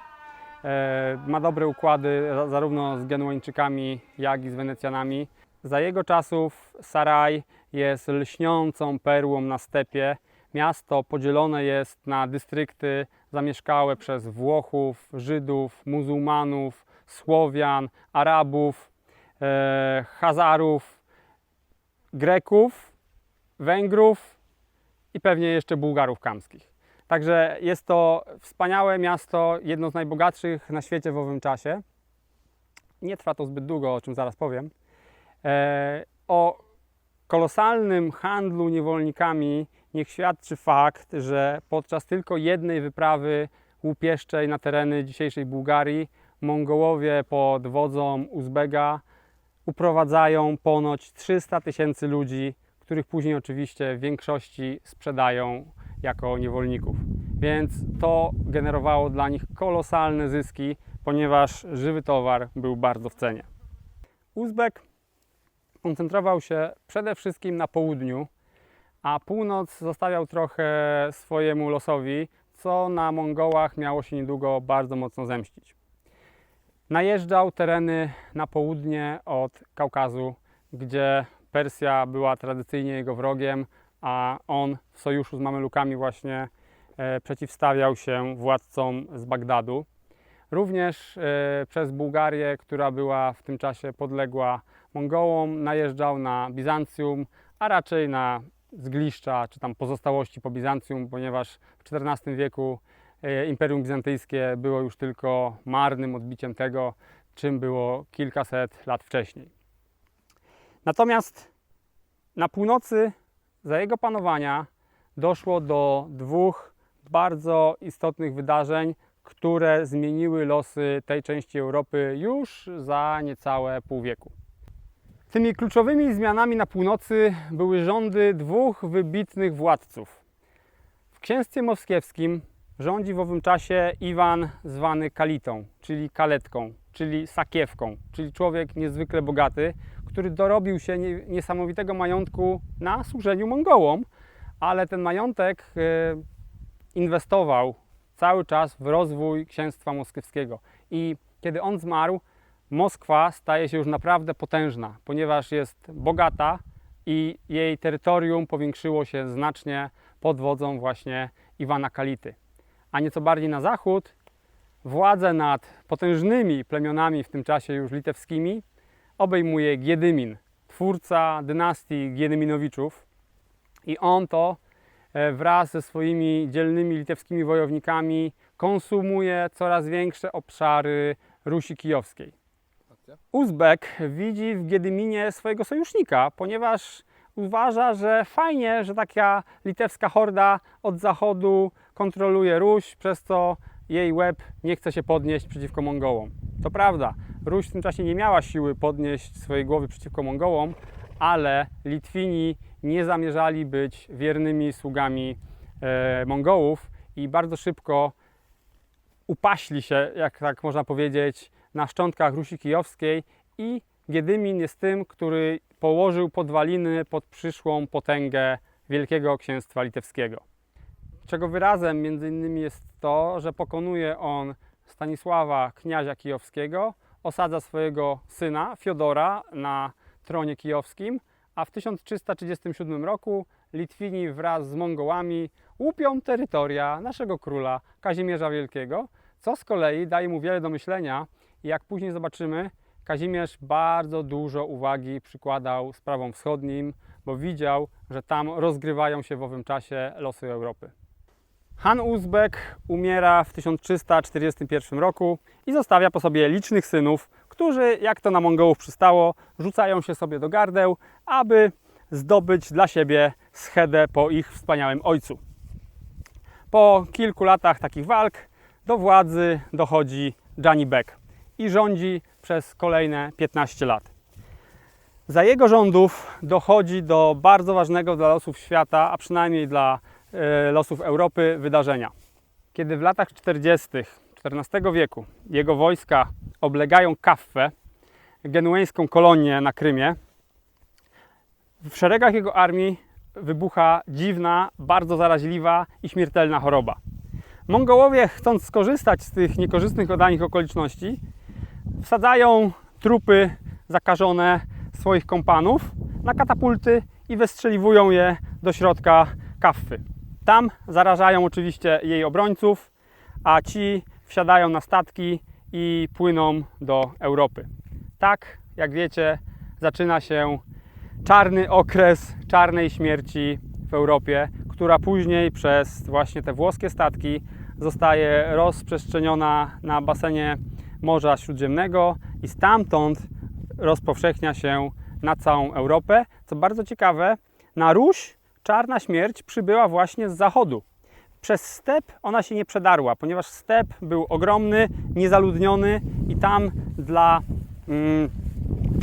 S1: ma dobre układy zarówno z Genueńczykami, jak i z Wenecjanami. Za jego czasów Saraj jest lśniącą perłą na stepie. Miasto podzielone jest na dystrykty zamieszkałe przez Włochów, Żydów, muzułmanów, Słowian, Arabów, Chazarów, Greków, Węgrów i pewnie jeszcze Bułgarów kamskich. Także jest to wspaniałe miasto, jedno z najbogatszych na świecie w owym czasie. Nie trwa to zbyt długo, o czym zaraz powiem. O kolosalnym handlu niewolnikami niech świadczy fakt, że podczas tylko jednej wyprawy łupieszczej na tereny dzisiejszej Bułgarii Mongołowie pod wodzą Uzbega uprowadzają ponoć 300 000 ludzi, których później oczywiście w większości sprzedają jako niewolników. Więc to generowało dla nich kolosalne zyski, ponieważ żywy towar był bardzo w cenie. Uzbek koncentrował się przede wszystkim na południu, a północ zostawiał trochę swojemu losowi, co na Mongołach miało się niedługo bardzo mocno zemścić. Najeżdżał tereny na południe od Kaukazu, gdzie Persja była tradycyjnie jego wrogiem, a on w sojuszu z Mamelukami właśnie przeciwstawiał się władcom z Bagdadu. Również przez Bułgarię, która była w tym czasie podległa Mongołom, najeżdżał na Bizancjum, a raczej na zgliszcza czy tam pozostałości po Bizancjum, ponieważ w XIV wieku Imperium Bizantyjskie było już tylko marnym odbiciem tego, czym było kilkaset lat wcześniej. Natomiast na północy za jego panowania doszło do dwóch bardzo istotnych wydarzeń, które zmieniły losy tej części Europy już za niecałe pół wieku. Tymi kluczowymi zmianami na północy były rządy dwóch wybitnych władców. W księstwie moskiewskim rządzi w owym czasie Iwan zwany Kalitą, czyli Kaletką, czyli Sakiewką, czyli człowiek niezwykle bogaty, który dorobił się niesamowitego majątku na służeniu Mongołom, ale ten majątek inwestował cały czas w rozwój księstwa moskiewskiego. I kiedy on zmarł, Moskwa staje się już naprawdę potężna, ponieważ jest bogata i jej terytorium powiększyło się znacznie pod wodzą właśnie Iwana Kality. A nieco bardziej na zachód władzę nad potężnymi plemionami, w tym czasie już litewskimi, obejmuje Giedymin, twórca dynastii Giedyminowiczów. I on to wraz ze swoimi dzielnymi litewskimi wojownikami konsumuje coraz większe obszary Rusi Kijowskiej. Uzbek widzi w Giedyminie swojego sojusznika, ponieważ uważa, że fajnie, że taka litewska horda od zachodu kontroluje Ruś, przez co jej łeb nie chce się podnieść przeciwko Mongołom. To prawda, Ruś w tym czasie nie miała siły podnieść swojej głowy przeciwko Mongołom, ale Litwini nie zamierzali być wiernymi sługami Mongołów i bardzo szybko upaśli się, jak tak można powiedzieć, na szczątkach Rusi Kijowskiej i Giedymin jest tym, który położył podwaliny pod przyszłą potęgę Wielkiego Księstwa Litewskiego. Czego wyrazem między innymi jest to, że pokonuje on Stanisława, kniazia kijowskiego, osadza swojego syna Fiodora na tronie kijowskim, a w 1337 roku Litwini wraz z Mongołami łupią terytoria naszego króla Kazimierza Wielkiego, co z kolei daje mu wiele do myślenia i jak później zobaczymy, Kazimierz bardzo dużo uwagi przykładał sprawom wschodnim, bo widział, że tam rozgrywają się w owym czasie losy Europy. Han Uzbek umiera w 1341 roku i zostawia po sobie licznych synów, którzy, jak to na Mongołów przystało, rzucają się sobie do gardeł, aby zdobyć dla siebie schedę po ich wspaniałym ojcu. Po kilku latach takich walk do władzy dochodzi Janibek i rządzi przez kolejne 15 lat. Za jego rządów dochodzi do bardzo ważnego dla losów świata, a przynajmniej dla losów Europy wydarzenia. Kiedy w latach 40. XIV wieku jego wojska oblegają Kaffę, genueńską kolonię na Krymie, w szeregach jego armii wybucha dziwna, bardzo zaraźliwa i śmiertelna choroba. Mongołowie, chcąc skorzystać z tych niekorzystnych dla nich okoliczności, wsadzają trupy zakażone swoich kompanów na katapulty i wystrzeliwują je do środka Kaffy. Tam zarażają oczywiście jej obrońców, a ci wsiadają na statki i płyną do Europy. Tak, jak wiecie, zaczyna się czarny okres czarnej śmierci w Europie, która później przez właśnie te włoskie statki zostaje rozprzestrzeniona na basenie Morza Śródziemnego i stamtąd rozpowszechnia się na całą Europę. Co bardzo ciekawe, na Ruś czarna śmierć przybyła właśnie z zachodu. Przez step ona się nie przedarła, ponieważ step był ogromny, niezaludniony i tam dla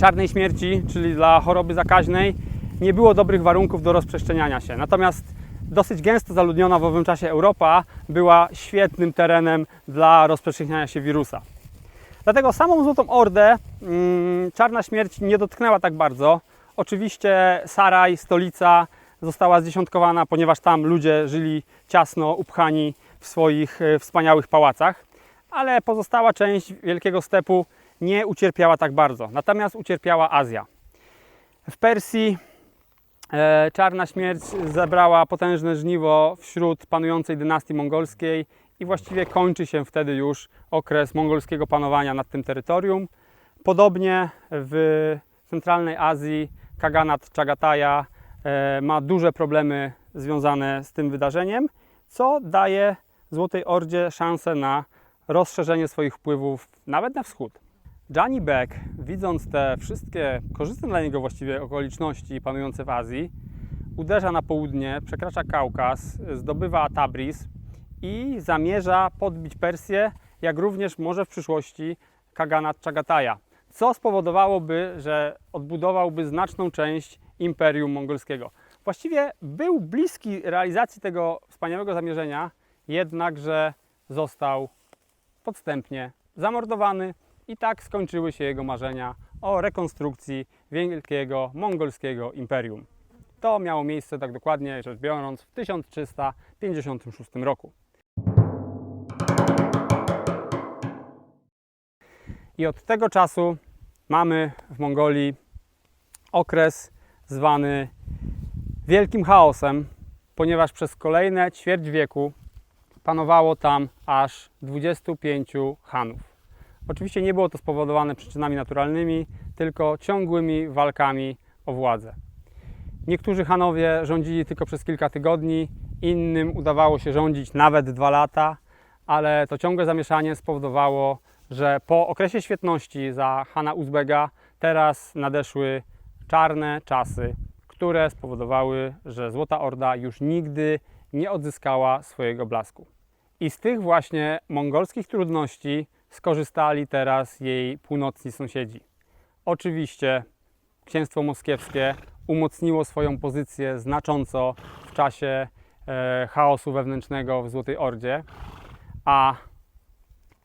S1: czarnej śmierci, czyli dla choroby zakaźnej, nie było dobrych warunków do rozprzestrzeniania się. Natomiast dosyć gęsto zaludniona w owym czasie Europa była świetnym terenem dla rozprzestrzeniania się wirusa. Dlatego samą Złotą Ordę czarna śmierć nie dotknęła tak bardzo. Oczywiście Saraj, stolica, została zdziesiątkowana, ponieważ tam ludzie żyli ciasno upchani w swoich wspaniałych pałacach, ale pozostała część Wielkiego Stepu nie ucierpiała tak bardzo. Natomiast ucierpiała Azja. W Persji czarna śmierć zebrała potężne żniwo wśród panującej dynastii mongolskiej i właściwie kończy się wtedy już okres mongolskiego panowania nad tym terytorium. Podobnie w centralnej Azji kaganat Czagataja ma duże problemy związane z tym wydarzeniem, co daje Złotej Ordzie szansę na rozszerzenie swoich wpływów nawet na wschód. Janni Bek, widząc te wszystkie korzystne dla niego właściwie okoliczności panujące w Azji, uderza na południe, przekracza Kaukaz, zdobywa Tabriz i zamierza podbić Persję, jak również może w przyszłości kaganat Czagataja, co spowodowałoby, że odbudowałby znaczną część Imperium Mongolskiego. Właściwie był bliski realizacji tego wspaniałego zamierzenia, jednakże został podstępnie zamordowany i tak skończyły się jego marzenia o rekonstrukcji wielkiego mongolskiego imperium. To miało miejsce, tak dokładnie rzecz biorąc, w 1356 roku. I od tego czasu mamy w Mongolii okres zwany Wielkim Chaosem, ponieważ przez kolejne ćwierć wieku panowało tam aż 25 Hanów. Oczywiście nie było to spowodowane przyczynami naturalnymi, tylko ciągłymi walkami o władzę. Niektórzy Hanowie rządzili tylko przez kilka tygodni, innym udawało się rządzić nawet 2 lata, ale to ciągłe zamieszanie spowodowało, że po okresie świetności za Hana Uzbega teraz nadeszły czarne czasy, które spowodowały, że Złota Orda już nigdy nie odzyskała swojego blasku. I z tych właśnie mongolskich trudności skorzystali teraz jej północni sąsiedzi. Oczywiście księstwo moskiewskie umocniło swoją pozycję znacząco w czasie chaosu wewnętrznego w Złotej Ordzie, a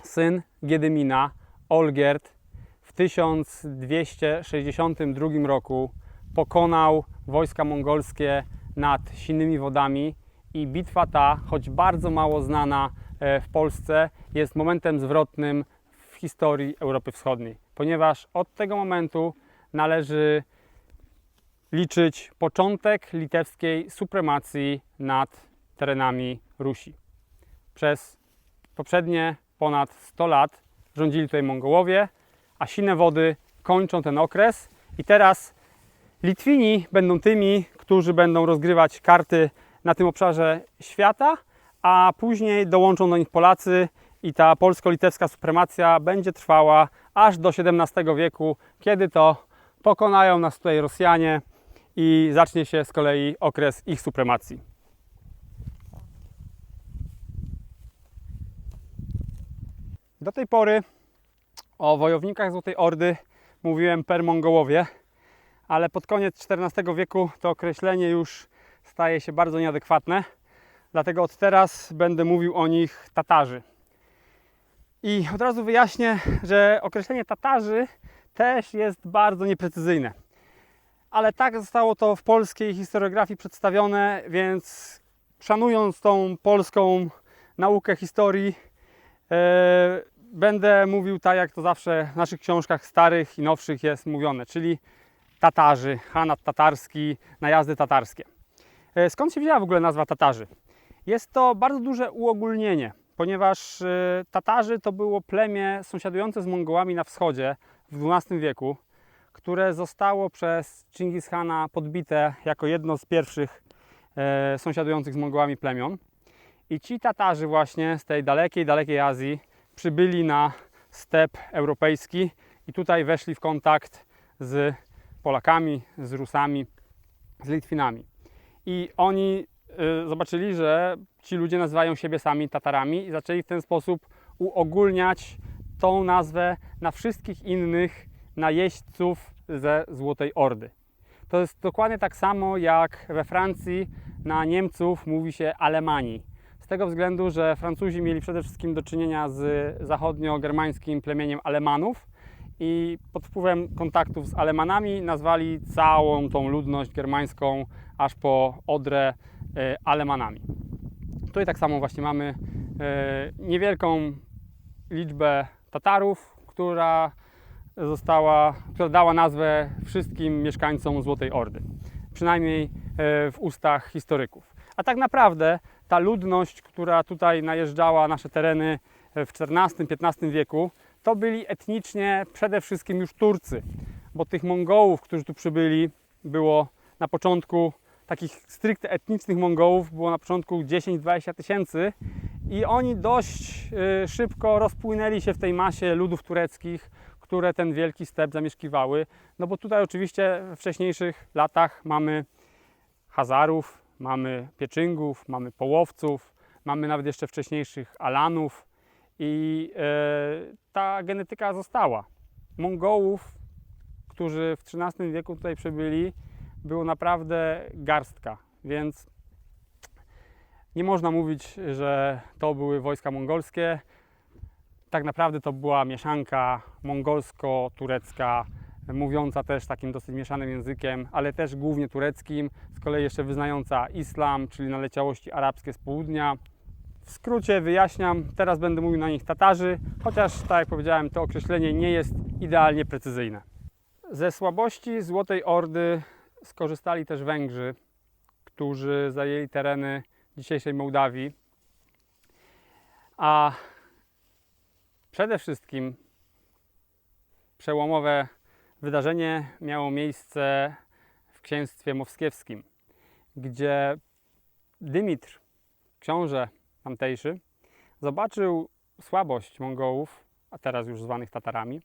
S1: syn Giedymina, Olgierd, w 1262 roku pokonał wojska mongolskie nad Sinymi Wodami i bitwa ta, choć bardzo mało znana w Polsce, jest momentem zwrotnym w historii Europy Wschodniej, ponieważ od tego momentu należy liczyć początek litewskiej supremacji nad terenami Rusi. Przez poprzednie ponad 100 lat rządzili tutaj Mongołowie, a Sine Wody kończą ten okres i teraz Litwini będą tymi, którzy będą rozgrywać karty na tym obszarze świata, a później dołączą do nich Polacy i ta polsko-litewska supremacja będzie trwała aż do XVII wieku, kiedy to pokonają nas tutaj Rosjanie i zacznie się z kolei okres ich supremacji. Do tej pory o wojownikach Złotej Ordy mówiłem per Mongołowie, ale pod koniec XIV wieku to określenie już staje się bardzo nieadekwatne. Dlatego od teraz będę mówił o nich Tatarzy. I od razu wyjaśnię, że określenie Tatarzy też jest bardzo nieprecyzyjne. Ale tak zostało to w polskiej historiografii przedstawione, więc szanując tą polską naukę historii, będę mówił tak, jak to zawsze w naszych książkach starych i nowszych jest mówione, czyli Tatarzy, Hanat tatarski, najazdy tatarskie. Skąd się wzięła w ogóle nazwa Tatarzy? Jest to bardzo duże uogólnienie, ponieważ Tatarzy to było plemię sąsiadujące z Mongołami na wschodzie w XII wieku, które zostało przez Dżingis Hana podbite jako jedno z pierwszych sąsiadujących z Mongołami plemion. I ci Tatarzy właśnie z tej dalekiej Azji przybyli na step europejski i tutaj weszli w kontakt z Polakami, z Rusami, z Litwinami. I oni zobaczyli, że ci ludzie nazywają siebie sami Tatarami i zaczęli w ten sposób uogólniać tą nazwę na wszystkich innych najeźdźców ze Złotej Ordy. To jest dokładnie tak samo jak we Francji na Niemców mówi się Alemani. Z tego względu, że Francuzi mieli przede wszystkim do czynienia z zachodnio-germańskim plemieniem Alemanów i pod wpływem kontaktów z Alemanami nazwali całą tą ludność germańską aż po Odrę Alemanami. Tutaj tak samo właśnie mamy niewielką liczbę Tatarów, która dała nazwę wszystkim mieszkańcom Złotej Ordy, przynajmniej w ustach historyków. A tak naprawdę ta ludność, która tutaj najeżdżała nasze tereny w XIV-XV wieku, to byli etnicznie przede wszystkim już Turcy, bo tych Mongołów, którzy tu przybyli, było na początku, takich stricte etnicznych Mongołów było na początku 10-20 tysięcy i oni dość szybko rozpłynęli się w tej masie ludów tureckich, które ten wielki step zamieszkiwały. No bo tutaj oczywiście w wcześniejszych latach mamy Hazarów, mamy Pieczyngów, mamy Połowców, mamy nawet jeszcze wcześniejszych Alanów i ta genetyka została. Mongołów, którzy w XIII wieku tutaj przybyli, było naprawdę garstka, więc nie można mówić, że to były wojska mongolskie. Tak naprawdę to była mieszanka mongolsko-turecka, mówiąca też takim dosyć mieszanym językiem, ale też głównie tureckim, z kolei jeszcze wyznająca islam, czyli naleciałości arabskie z południa. W skrócie wyjaśniam, teraz będę mówił na nich Tatarzy, chociaż tak jak powiedziałem, to określenie nie jest idealnie precyzyjne. Ze słabości Złotej Ordy skorzystali też Węgrzy, którzy zajęli tereny dzisiejszej Mołdawii, a przede wszystkim przełomowe wydarzenie miało miejsce w księstwie moskiewskim, gdzie Dymitr, książę tamtejszy, zobaczył słabość Mongołów, a teraz już zwanych Tatarami,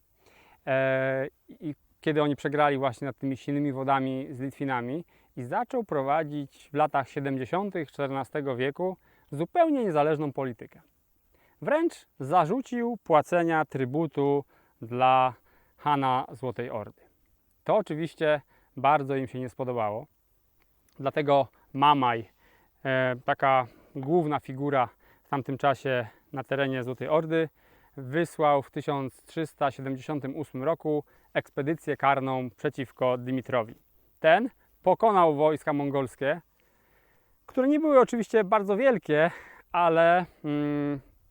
S1: i kiedy oni przegrali właśnie nad tymi silnymi wodami z Litwinami i zaczął prowadzić w latach 70. XIV wieku zupełnie niezależną politykę. Wręcz zarzucił płacenia trybutu dla Hana Złotej Ordy. To oczywiście bardzo im się nie spodobało. Dlatego Mamaj, taka główna figura w tamtym czasie na terenie Złotej Ordy, wysłał w 1378 roku ekspedycję karną przeciwko Dymitrowi. Ten pokonał wojska mongolskie, które nie były oczywiście bardzo wielkie, ale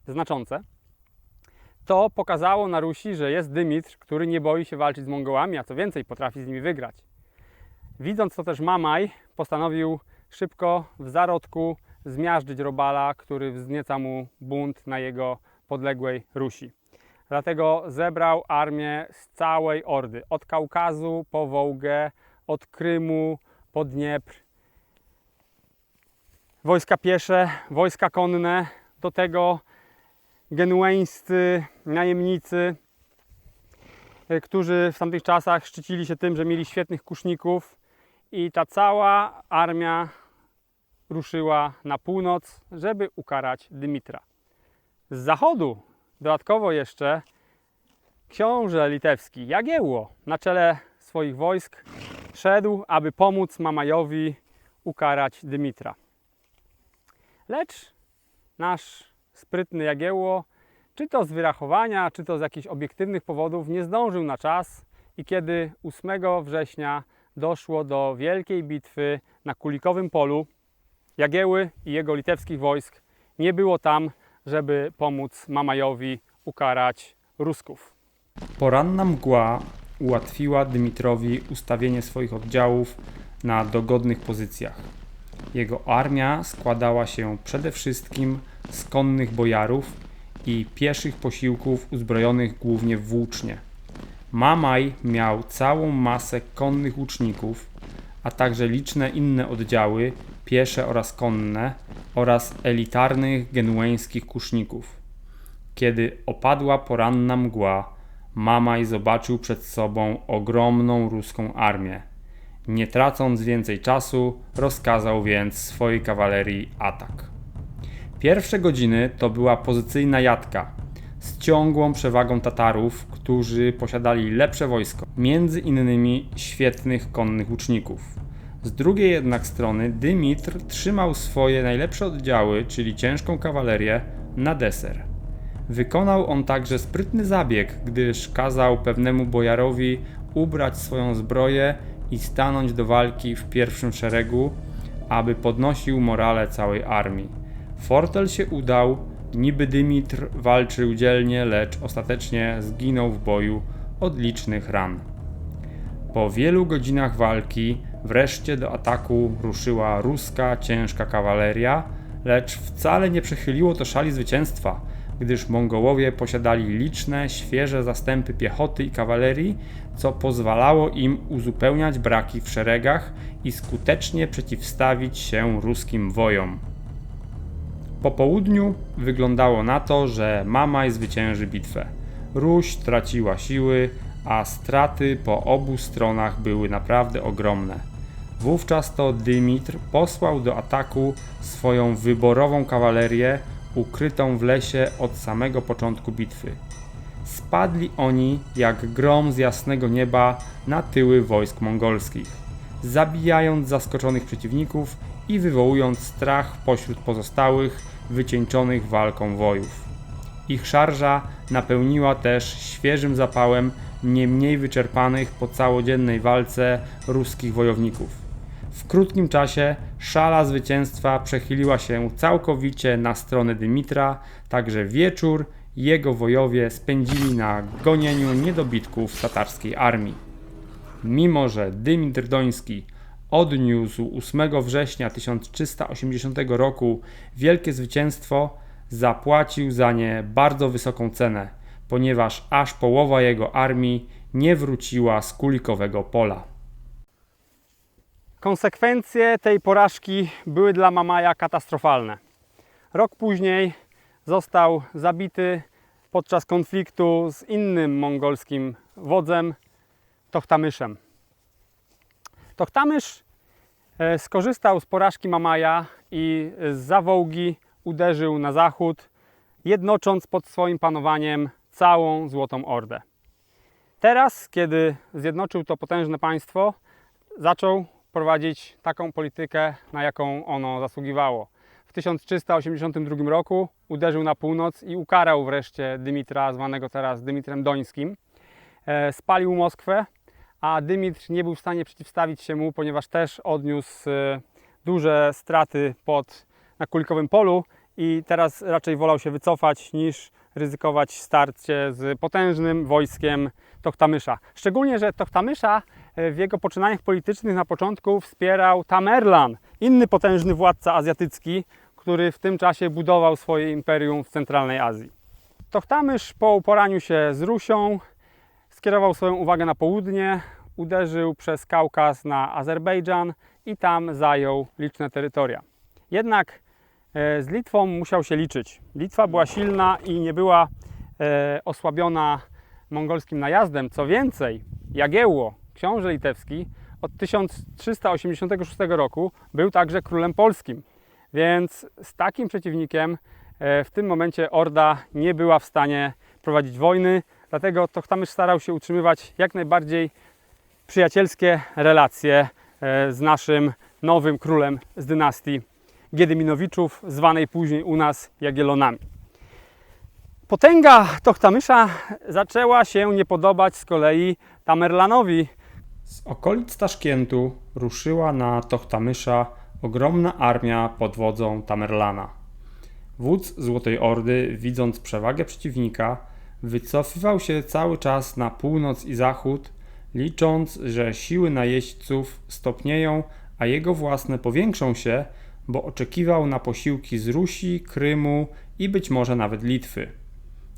S1: znaczące. To pokazało na Rusi, że jest Dymitr, który nie boi się walczyć z Mongołami, a co więcej, potrafi z nimi wygrać. Widząc to też Mamaj postanowił szybko w zarodku zmiażdżyć Robala, który wznieca mu bunt na jego podległej Rusi. Dlatego zebrał armię z całej Ordy, od Kaukazu po Wołgę, od Krymu po Dniepr. Wojska piesze, wojska konne, do tego genueńscy najemnicy, którzy w tamtych czasach szczycili się tym, że mieli świetnych kuszników, i ta cała armia ruszyła na północ, żeby ukarać Dymitra. Z zachodu dodatkowo jeszcze książę litewski Jagiełło na czele swoich wojsk szedł, aby pomóc Mamajowi ukarać Dymitra. Lecz nasz sprytny Jagiełło, czy to z wyrachowania, czy to z jakichś obiektywnych powodów, nie zdążył na czas i kiedy 8 września doszło do wielkiej bitwy na Kulikowym Polu, Jagieły i jego litewskich wojsk nie było tam, żeby pomóc Mamajowi ukarać Rusków.
S2: Poranna mgła ułatwiła Dymitrowi ustawienie swoich oddziałów na dogodnych pozycjach. Jego armia składała się przede wszystkim z konnych bojarów i pieszych posiłków uzbrojonych głównie w włócznie. Mamaj miał całą masę konnych łuczników, a także liczne inne oddziały, piesze oraz konne, oraz elitarnych genueńskich kuszników. Kiedy opadła poranna mgła, Mamaj zobaczył przed sobą ogromną ruską armię. Nie tracąc więcej czasu, rozkazał więc swojej kawalerii atak. Pierwsze godziny to była pozycyjna jatka z ciągłą przewagą Tatarów, którzy posiadali lepsze wojsko, między innymi świetnych konnych łuczników. Z drugiej jednak strony Dymitr trzymał swoje najlepsze oddziały, czyli ciężką kawalerię, na deser. Wykonał on także sprytny zabieg, gdyż kazał pewnemu bojarowi ubrać swoją zbroję i stanąć do walki w pierwszym szeregu, aby podnosił morale całej armii. Fortel się udał, niby Dymitr walczył dzielnie, lecz ostatecznie zginął w boju od licznych ran. Po wielu godzinach walki wreszcie do ataku ruszyła ruska ciężka kawaleria, lecz wcale nie przechyliło to szali zwycięstwa, gdyż Mongołowie posiadali liczne, świeże zastępy piechoty i kawalerii, co pozwalało im uzupełniać braki w szeregach i skutecznie przeciwstawić się ruskim wojom. Po południu wyglądało na to, że Mamaj zwycięży bitwę. Ruś traciła siły, a straty po obu stronach były naprawdę ogromne. Wówczas to Dymitr posłał do ataku swoją wyborową kawalerię, ukrytą w lesie od samego początku bitwy. Spadli oni jak grom z jasnego nieba na tyły wojsk mongolskich, zabijając zaskoczonych przeciwników i wywołując strach pośród pozostałych, wycieńczonych walką wojów. Ich szarża napełniła też świeżym zapałem nie mniej wyczerpanych po całodziennej walce ruskich wojowników. W krótkim czasie szala zwycięstwa przechyliła się całkowicie na stronę Dymitra, także wieczór jego wojowie spędzili na gonieniu niedobitków tatarskiej armii. Mimo że Dymitr Doński odniósł 8 września 1380 roku wielkie zwycięstwo, zapłacił za nie bardzo wysoką cenę, ponieważ aż połowa jego armii nie wróciła z Kulikowego Pola.
S1: Konsekwencje tej porażki były dla Mamaja katastrofalne. Rok później został zabity podczas konfliktu z innym mongolskim wodzem, Tochtamyszem. Tochtamysz skorzystał z porażki Mamaja i z Zawołgi uderzył na zachód, jednocząc pod swoim panowaniem całą Złotą Ordę. Teraz, kiedy zjednoczył to potężne państwo, zaczął prowadzić taką politykę, na jaką ono zasługiwało. W 1382 roku uderzył na północ i ukarał wreszcie Dymitra, zwanego teraz Dymitrem Dońskim. Spalił Moskwę, a Dymitr nie był w stanie przeciwstawić się mu, ponieważ też odniósł duże straty na Kulikowym Polu i teraz raczej wolał się wycofać niż ryzykować starcie z potężnym wojskiem Tochtamysza. Szczególnie, że Tochtamysza w jego poczynaniach politycznych na początku wspierał Tamerlan, inny potężny władca azjatycki, który w tym czasie budował swoje imperium w centralnej Azji. Tochtamysz po uporaniu się z Rusią skierował swoją uwagę na południe, uderzył przez Kaukaz na Azerbejdżan i tam zajął liczne terytoria. Jednak z Litwą musiał się liczyć. Litwa była silna i nie była osłabiona mongolskim najazdem. Co więcej, Jagiełło, książę litewski, od 1386 roku był także królem polskim. Więc z takim przeciwnikiem w tym momencie Orda nie była w stanie prowadzić wojny. Dlatego Tochtamysz starał się utrzymywać jak najbardziej przyjacielskie relacje z naszym nowym królem z dynastii Giedyminowiczów, zwanej później u nas Jagiellonami. Potęga Tochtamysza zaczęła się nie podobać z kolei Tamerlanowi.
S2: Z okolic Taszkentu ruszyła na Tochtamysza ogromna armia pod wodzą Tamerlana. Wódz Złotej Ordy, widząc przewagę przeciwnika, wycofywał się cały czas na północ i zachód, licząc, że siły najeźdźców stopnieją, a jego własne powiększą się, bo oczekiwał na posiłki z Rusi, Krymu i być może nawet Litwy.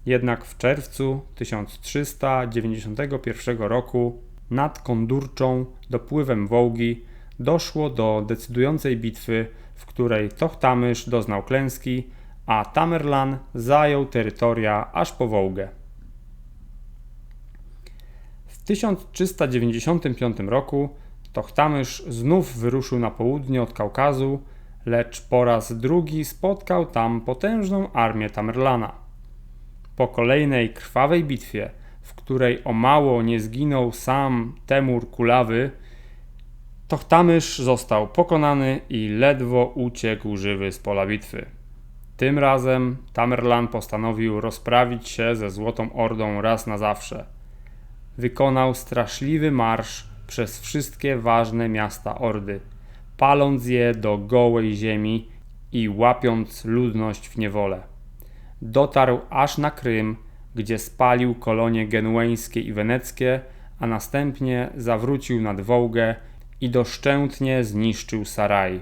S2: Jednak w czerwcu 1391 roku nad Kondurczą, dopływem Wołgi, doszło do decydującej bitwy, w której Tochtamysz doznał klęski, a Tamerlan zajął terytoria aż po Wołgę. W 1395 roku Tochtamysz znów wyruszył na południe od Kaukazu, lecz po raz drugi spotkał tam potężną armię Tamerlana. Po kolejnej krwawej bitwie, w której o mało nie zginął sam Temur Kulawy, Tochtamysz został pokonany i ledwo uciekł żywy z pola bitwy. Tym razem Tamerlan postanowił rozprawić się ze Złotą Ordą raz na zawsze. Wykonał straszliwy marsz przez wszystkie ważne miasta Ordy, paląc je do gołej ziemi i łapiąc ludność w niewolę. Dotarł aż na Krym, gdzie spalił kolonie genueńskie i weneckie, a następnie zawrócił nad Wołgę i doszczętnie zniszczył Saraj,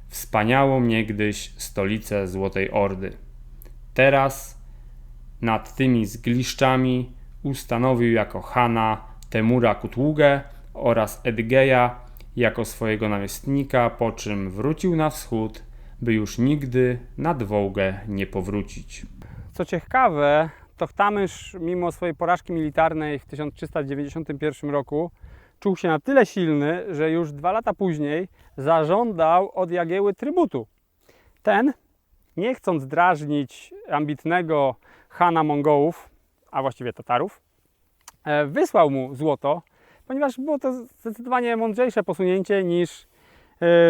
S2: wspaniałą niegdyś stolicę Złotej Ordy. Teraz nad tymi zgliszczami ustanowił jako Hana Temura Kutługę oraz Edygeja jako swojego namiestnika, po czym wrócił na wschód, by już nigdy nad Wołgę nie powrócić.
S1: Co ciekawe, Tochtamysz mimo swojej porażki militarnej w 1391 roku czuł się na tyle silny, że już 2 lata później zażądał od Jagieły trybutu. Ten, nie chcąc drażnić ambitnego Hana Mongołów, a właściwie Tatarów, wysłał mu złoto, ponieważ było to zdecydowanie mądrzejsze posunięcie niż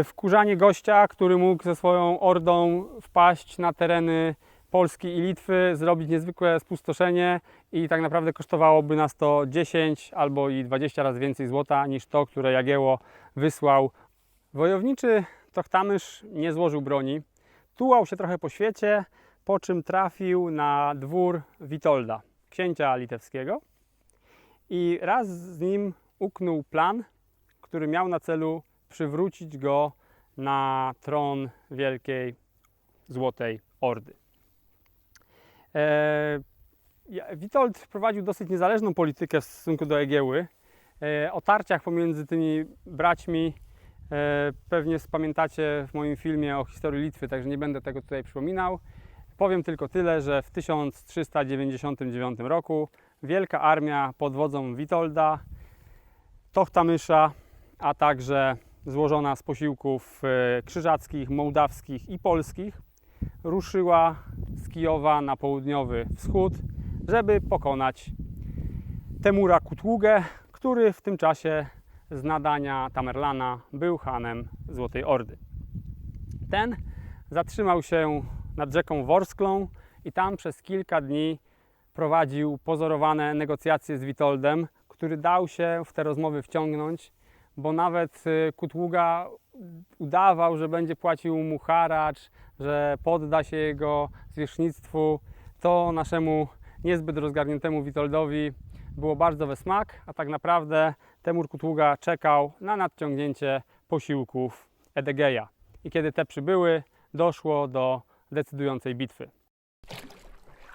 S1: wkurzanie gościa, który mógł ze swoją ordą wpaść na tereny Polski i Litwy, zrobić niezwykłe spustoszenie i tak naprawdę kosztowałoby nas to 10 albo i 20 razy więcej złota niż to, które Jagiełło wysłał. Wojowniczy Tochtamysz nie złożył broni, tułał się trochę po świecie, po czym trafił na dwór Witolda, księcia litewskiego, i raz z nim uknął plan, który miał na celu przywrócić go na tron wielkiej Złotej Ordy. Witold prowadził dosyć niezależną politykę w stosunku do Jagiełły. O tarciach pomiędzy tymi braćmi pewnie pamiętacie w moim filmie o historii Litwy, także nie będę tego tutaj przypominał. Powiem tylko tyle, że w 1399 roku wielka armia pod wodzą Witolda, Tochtamysza, a także złożona z posiłków krzyżackich, mołdawskich i polskich, ruszyła z Kijowa na południowy wschód, żeby pokonać Temura Kutługę, który w tym czasie z nadania Tamerlana był hanem Złotej Ordy. Ten zatrzymał się nad rzeką Worsklą i tam przez kilka dni prowadził pozorowane negocjacje z Witoldem, który dał się w te rozmowy wciągnąć, bo nawet Kutługa udawał, że będzie płacił mu haracz, że podda się jego zwierzchnictwu. To naszemu niezbyt rozgarniętemu Witoldowi było bardzo we smak, a tak naprawdę Temur Kutługa czekał na nadciągnięcie posiłków Edygeja. I kiedy te przybyły, doszło do decydującej bitwy.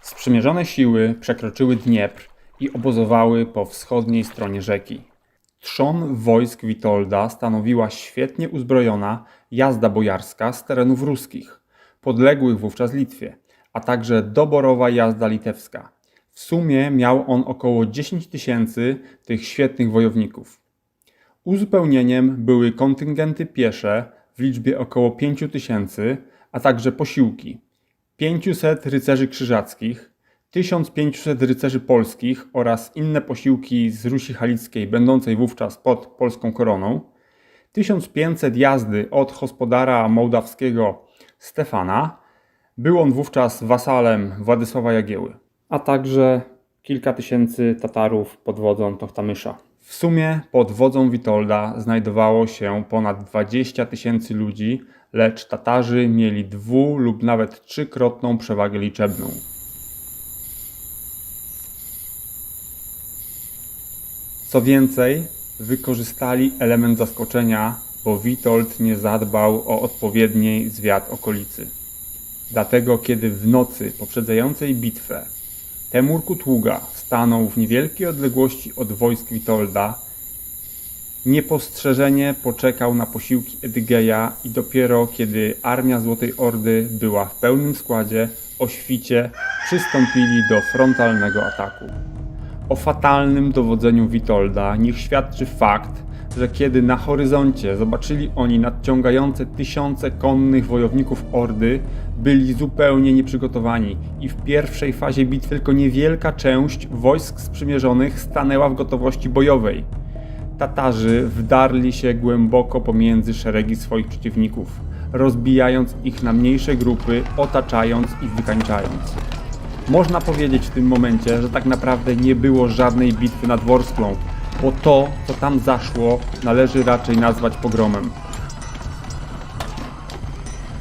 S2: Sprzymierzone siły przekroczyły Dniepr i obozowały po wschodniej stronie rzeki. Trzon wojsk Witolda stanowiła świetnie uzbrojona jazda bojarska z terenów ruskich, podległych wówczas Litwie, a także doborowa jazda litewska. W sumie miał on około 10 000 tych świetnych wojowników. Uzupełnieniem były kontyngenty piesze w liczbie około 5 000, a także posiłki. 500 rycerzy krzyżackich, 1500 rycerzy polskich oraz inne posiłki z Rusi Halickiej, będącej wówczas pod polską koroną, 1500 jazdy od gospodara mołdawskiego Stefana, był on wówczas wasalem Władysława Jagieły, a także kilka tysięcy Tatarów pod wodzą Tochtamysza. W sumie pod wodzą Witolda znajdowało się ponad 20 tysięcy ludzi, lecz Tatarzy mieli lub nawet trzykrotną przewagę liczebną. Co więcej, wykorzystali element zaskoczenia, bo Witold nie zadbał o odpowiedni zwiat okolicy. Dlatego kiedy w nocy poprzedzającej bitwę Temur Kutługa stanął w niewielkiej odległości od wojsk Witolda, niepostrzeżenie poczekał na posiłki Edygeja i dopiero kiedy armia Złotej Ordy była w pełnym składzie, o świcie przystąpili do frontalnego ataku. O fatalnym dowodzeniu Witolda niech świadczy fakt, że kiedy na horyzoncie zobaczyli oni nadciągające tysiące konnych wojowników Ordy, byli zupełnie nieprzygotowani i w pierwszej fazie bitwy tylko niewielka część wojsk sprzymierzonych stanęła w gotowości bojowej. Tatarzy wdarli się głęboko pomiędzy szeregi swoich przeciwników, rozbijając ich na mniejsze grupy, otaczając i wykańczając. Można powiedzieć w tym momencie, że tak naprawdę nie było żadnej bitwy nad Worsklą, bo to, co tam zaszło, należy raczej nazwać pogromem.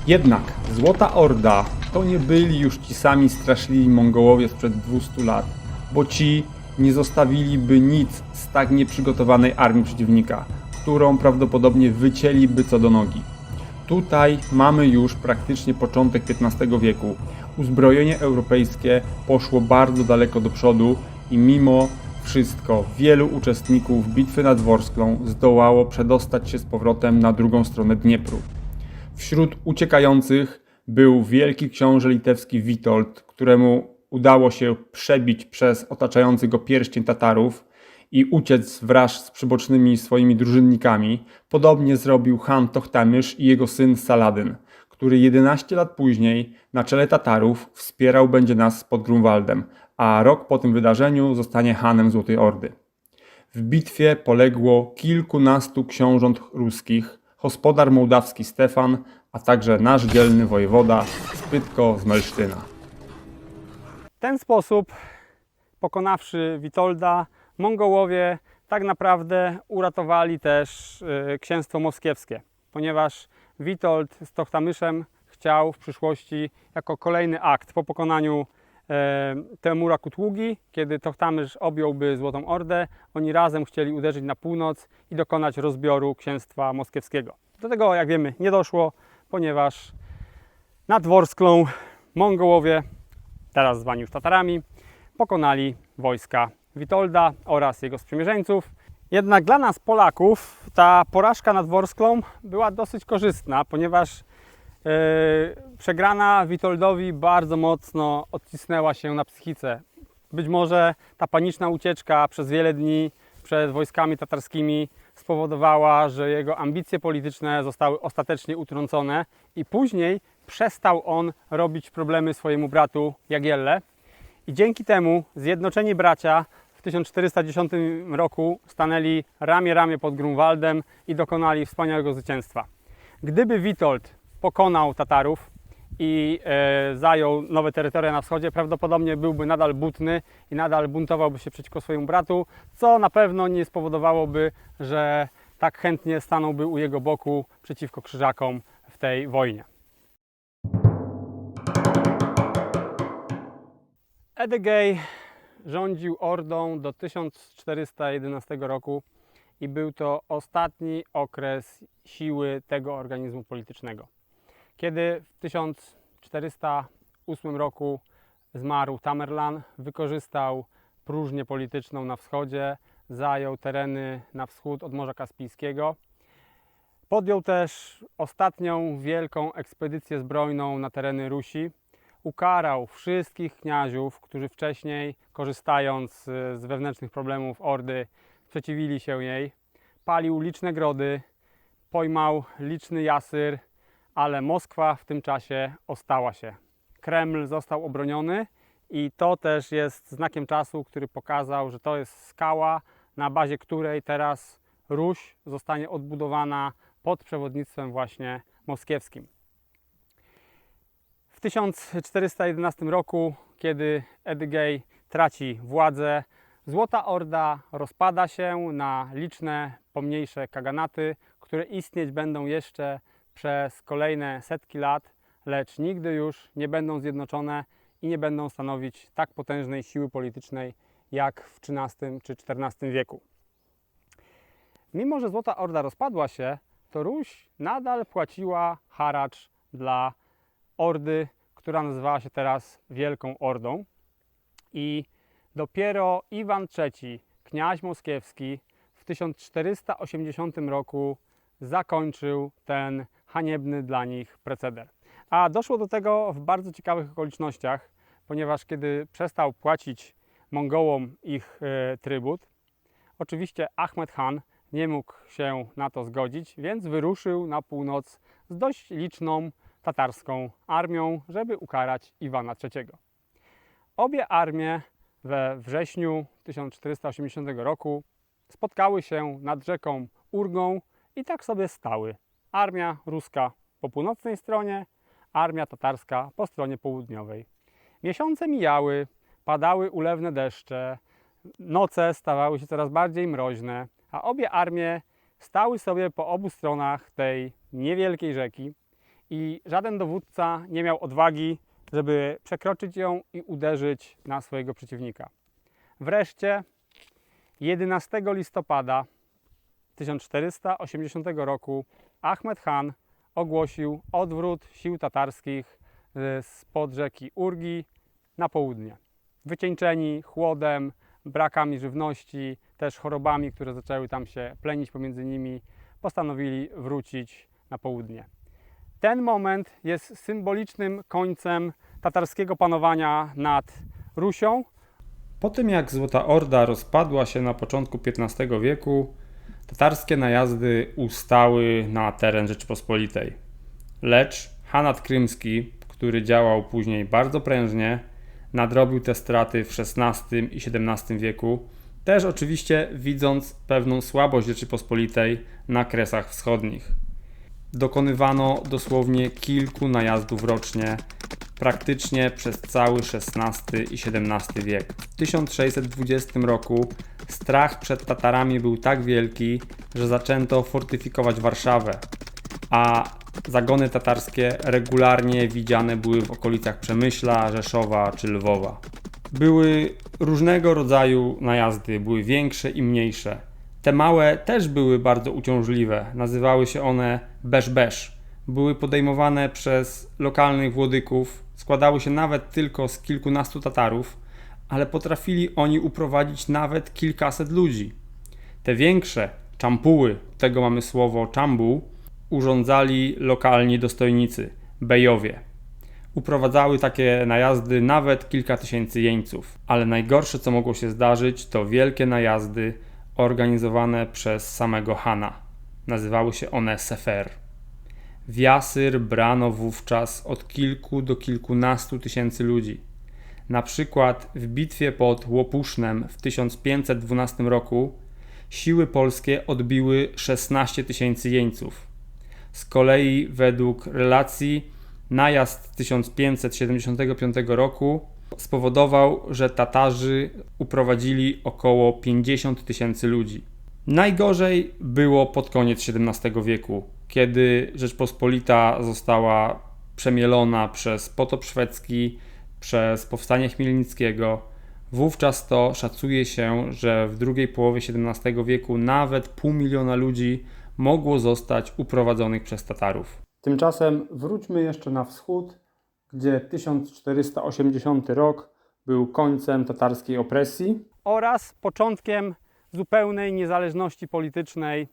S2: Jednak Złota Orda to nie byli już ci sami straszliwi Mongołowie sprzed 200 lat, bo ci nie zostawiliby nic z tak nieprzygotowanej armii przeciwnika, którą prawdopodobnie wycięliby co do nogi. Tutaj mamy już praktycznie początek XV wieku. Uzbrojenie europejskie poszło bardzo daleko do przodu i mimo wszystko wielu uczestników bitwy nad Worsklą zdołało przedostać się z powrotem na drugą stronę Dniepru. Wśród uciekających był wielki książę litewski Witold, któremu udało się przebić przez otaczający go pierścień Tatarów i uciec wraz z przybocznymi swoimi drużynnikami. Podobnie zrobił Han Tochtamysz i jego syn Saladyn, który 11 lat później na czele Tatarów wspierał będzie nas pod Grunwaldem, a rok po tym wydarzeniu zostanie Hanem Złotej Ordy. W bitwie poległo kilkunastu książąt ruskich, gospodar mołdawski Stefan, a także nasz dzielny wojewoda Spytko z Melsztyna.
S1: W ten sposób, pokonawszy Witolda, Mongołowie tak naprawdę uratowali też księstwo moskiewskie, ponieważ Witold z Tochtamyszem chciał w przyszłości jako kolejny akt po pokonaniu Temura Kutługi, kiedy Tochtamysz objąłby Złotą Ordę, oni razem chcieli uderzyć na północ i dokonać rozbioru księstwa moskiewskiego. Do tego, jak wiemy, nie doszło, ponieważ nad Worsklą Mongołowie, teraz zwani już Tatarami, pokonali wojska Witolda oraz jego sprzymierzeńców. Jednak dla nas, Polaków, ta porażka nad Worsklą była dosyć korzystna, ponieważ przegrana Witoldowi bardzo mocno odcisnęła się na psychice. Być może ta paniczna ucieczka przez wiele dni przed wojskami tatarskimi spowodowała, że jego ambicje polityczne zostały ostatecznie utrącone i później przestał on robić problemy swojemu bratu Jagielle. I dzięki temu zjednoczeni bracia w 1410 roku stanęli ramię pod Grunwaldem i dokonali wspaniałego zwycięstwa. Gdyby Witold pokonał Tatarów i zajął nowe terytoria na wschodzie, prawdopodobnie byłby nadal butny i nadal buntowałby się przeciwko swojemu bratu, co na pewno nie spowodowałoby, że tak chętnie stanąłby u jego boku przeciwko Krzyżakom w tej wojnie. Edygej rządził Ordą do 1411 roku i był to ostatni okres siły tego organizmu politycznego. Kiedy w 1408 roku zmarł Tamerlan, wykorzystał próżnię polityczną na wschodzie, zajął tereny na wschód od Morza Kaspijskiego. Podjął też ostatnią wielką ekspedycję zbrojną na tereny Rusi. Ukarał wszystkich kniaziów, którzy wcześniej, korzystając z wewnętrznych problemów Ordy, sprzeciwili się jej. Palił liczne grody, pojmał liczny jasyr, ale Moskwa w tym czasie ostała się. Kreml został obroniony i to też jest znakiem czasu, który pokazał, że to jest skała, na bazie której teraz Ruś zostanie odbudowana pod przewodnictwem właśnie moskiewskim. W 1411 roku, kiedy Edygej traci władzę, Złota Orda rozpada się na liczne pomniejsze kaganaty, które istnieć będą jeszcze przez kolejne setki lat, lecz nigdy już nie będą zjednoczone i nie będą stanowić tak potężnej siły politycznej jak w XIII czy XIV wieku. Mimo że Złota Orda rozpadła się, to Ruś nadal płaciła haracz dla Ordy, która nazywała się teraz Wielką Ordą. I dopiero Iwan III, kniaź moskiewski, w 1480 roku zakończył ten haniebny dla nich proceder. A doszło do tego w bardzo ciekawych okolicznościach, ponieważ kiedy przestał płacić Mongołom ich trybut, oczywiście Ahmed Han nie mógł się na to zgodzić, więc wyruszył na północ z dość liczną tatarską armią, żeby ukarać Iwana III. Obie armie we wrześniu 1480 roku spotkały się nad rzeką Urgą i tak sobie stały. Armia ruska po północnej stronie, armia tatarska po stronie południowej. Miesiące mijały, padały ulewne deszcze, noce stawały się coraz bardziej mroźne, a obie armie stały sobie po obu stronach tej niewielkiej rzeki i żaden dowódca nie miał odwagi, żeby przekroczyć ją i uderzyć na swojego przeciwnika. Wreszcie 11 listopada 1480 roku Ahmed Han ogłosił odwrót sił tatarskich spod rzeki Urgi na południe. Wycieńczeni chłodem, brakami żywności, też chorobami, które zaczęły tam się plenić pomiędzy nimi, postanowili wrócić na południe. Ten moment jest symbolicznym końcem tatarskiego panowania nad Rusią.
S2: Po tym jak Złota Orda rozpadła się na początku XV wieku, tatarskie najazdy ustały na teren Rzeczypospolitej. Lecz Hanat Krymski, który działał później bardzo prężnie, nadrobił te straty w XVI i XVII wieku, też oczywiście widząc pewną słabość Rzeczypospolitej na Kresach Wschodnich. Dokonywano dosłownie kilku najazdów rocznie, praktycznie przez cały XVI i XVII wiek. W 1620 roku strach przed Tatarami był tak wielki, że zaczęto fortyfikować Warszawę, a zagony tatarskie regularnie widziane były w okolicach Przemyśla, Rzeszowa czy Lwowa. Były różnego rodzaju najazdy, były większe i mniejsze. Te małe też były bardzo uciążliwe, nazywały się one beszbesz. Były podejmowane przez lokalnych włodyków, składały się nawet tylko z kilkunastu Tatarów, ale potrafili oni uprowadzić nawet kilkaset ludzi. Te większe, czampuły, tego mamy słowo czambuł, urządzali lokalni dostojnicy, bejowie. Uprowadzały takie najazdy nawet kilka tysięcy jeńców. Ale najgorsze, co mogło się zdarzyć, to wielkie najazdy organizowane przez samego Hana. Nazywały się one sefer. W Jasyr brano wówczas od kilku do kilkunastu tysięcy ludzi. Na przykład w bitwie pod Łopusznem w 1512 roku siły polskie odbiły 16 tysięcy jeńców. Z kolei według relacji najazd 1575 roku spowodował, że Tatarzy uprowadzili około 50 tysięcy ludzi. Najgorzej było pod koniec XVII wieku, kiedy Rzeczpospolita została przemielona przez potop szwedzki, przez powstanie Chmielnickiego. Wówczas to szacuje się, że w drugiej połowie XVII wieku nawet 500 000 ludzi mogło zostać uprowadzonych przez Tatarów. Tymczasem wróćmy jeszcze na wschód, gdzie 1480 rok był końcem tatarskiej opresji
S1: oraz początkiem zupełnej niezależności politycznej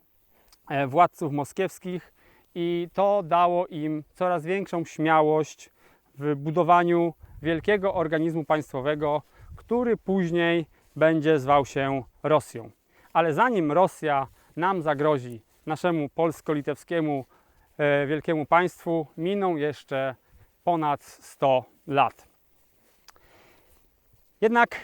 S1: władców moskiewskich i to dało im coraz większą śmiałość w budowaniu wielkiego organizmu państwowego, który później będzie zwał się Rosją. Ale zanim Rosja nam zagrozi, naszemu polsko-litewskiemu wielkiemu państwu, miną jeszcze ponad 100 lat. Jednak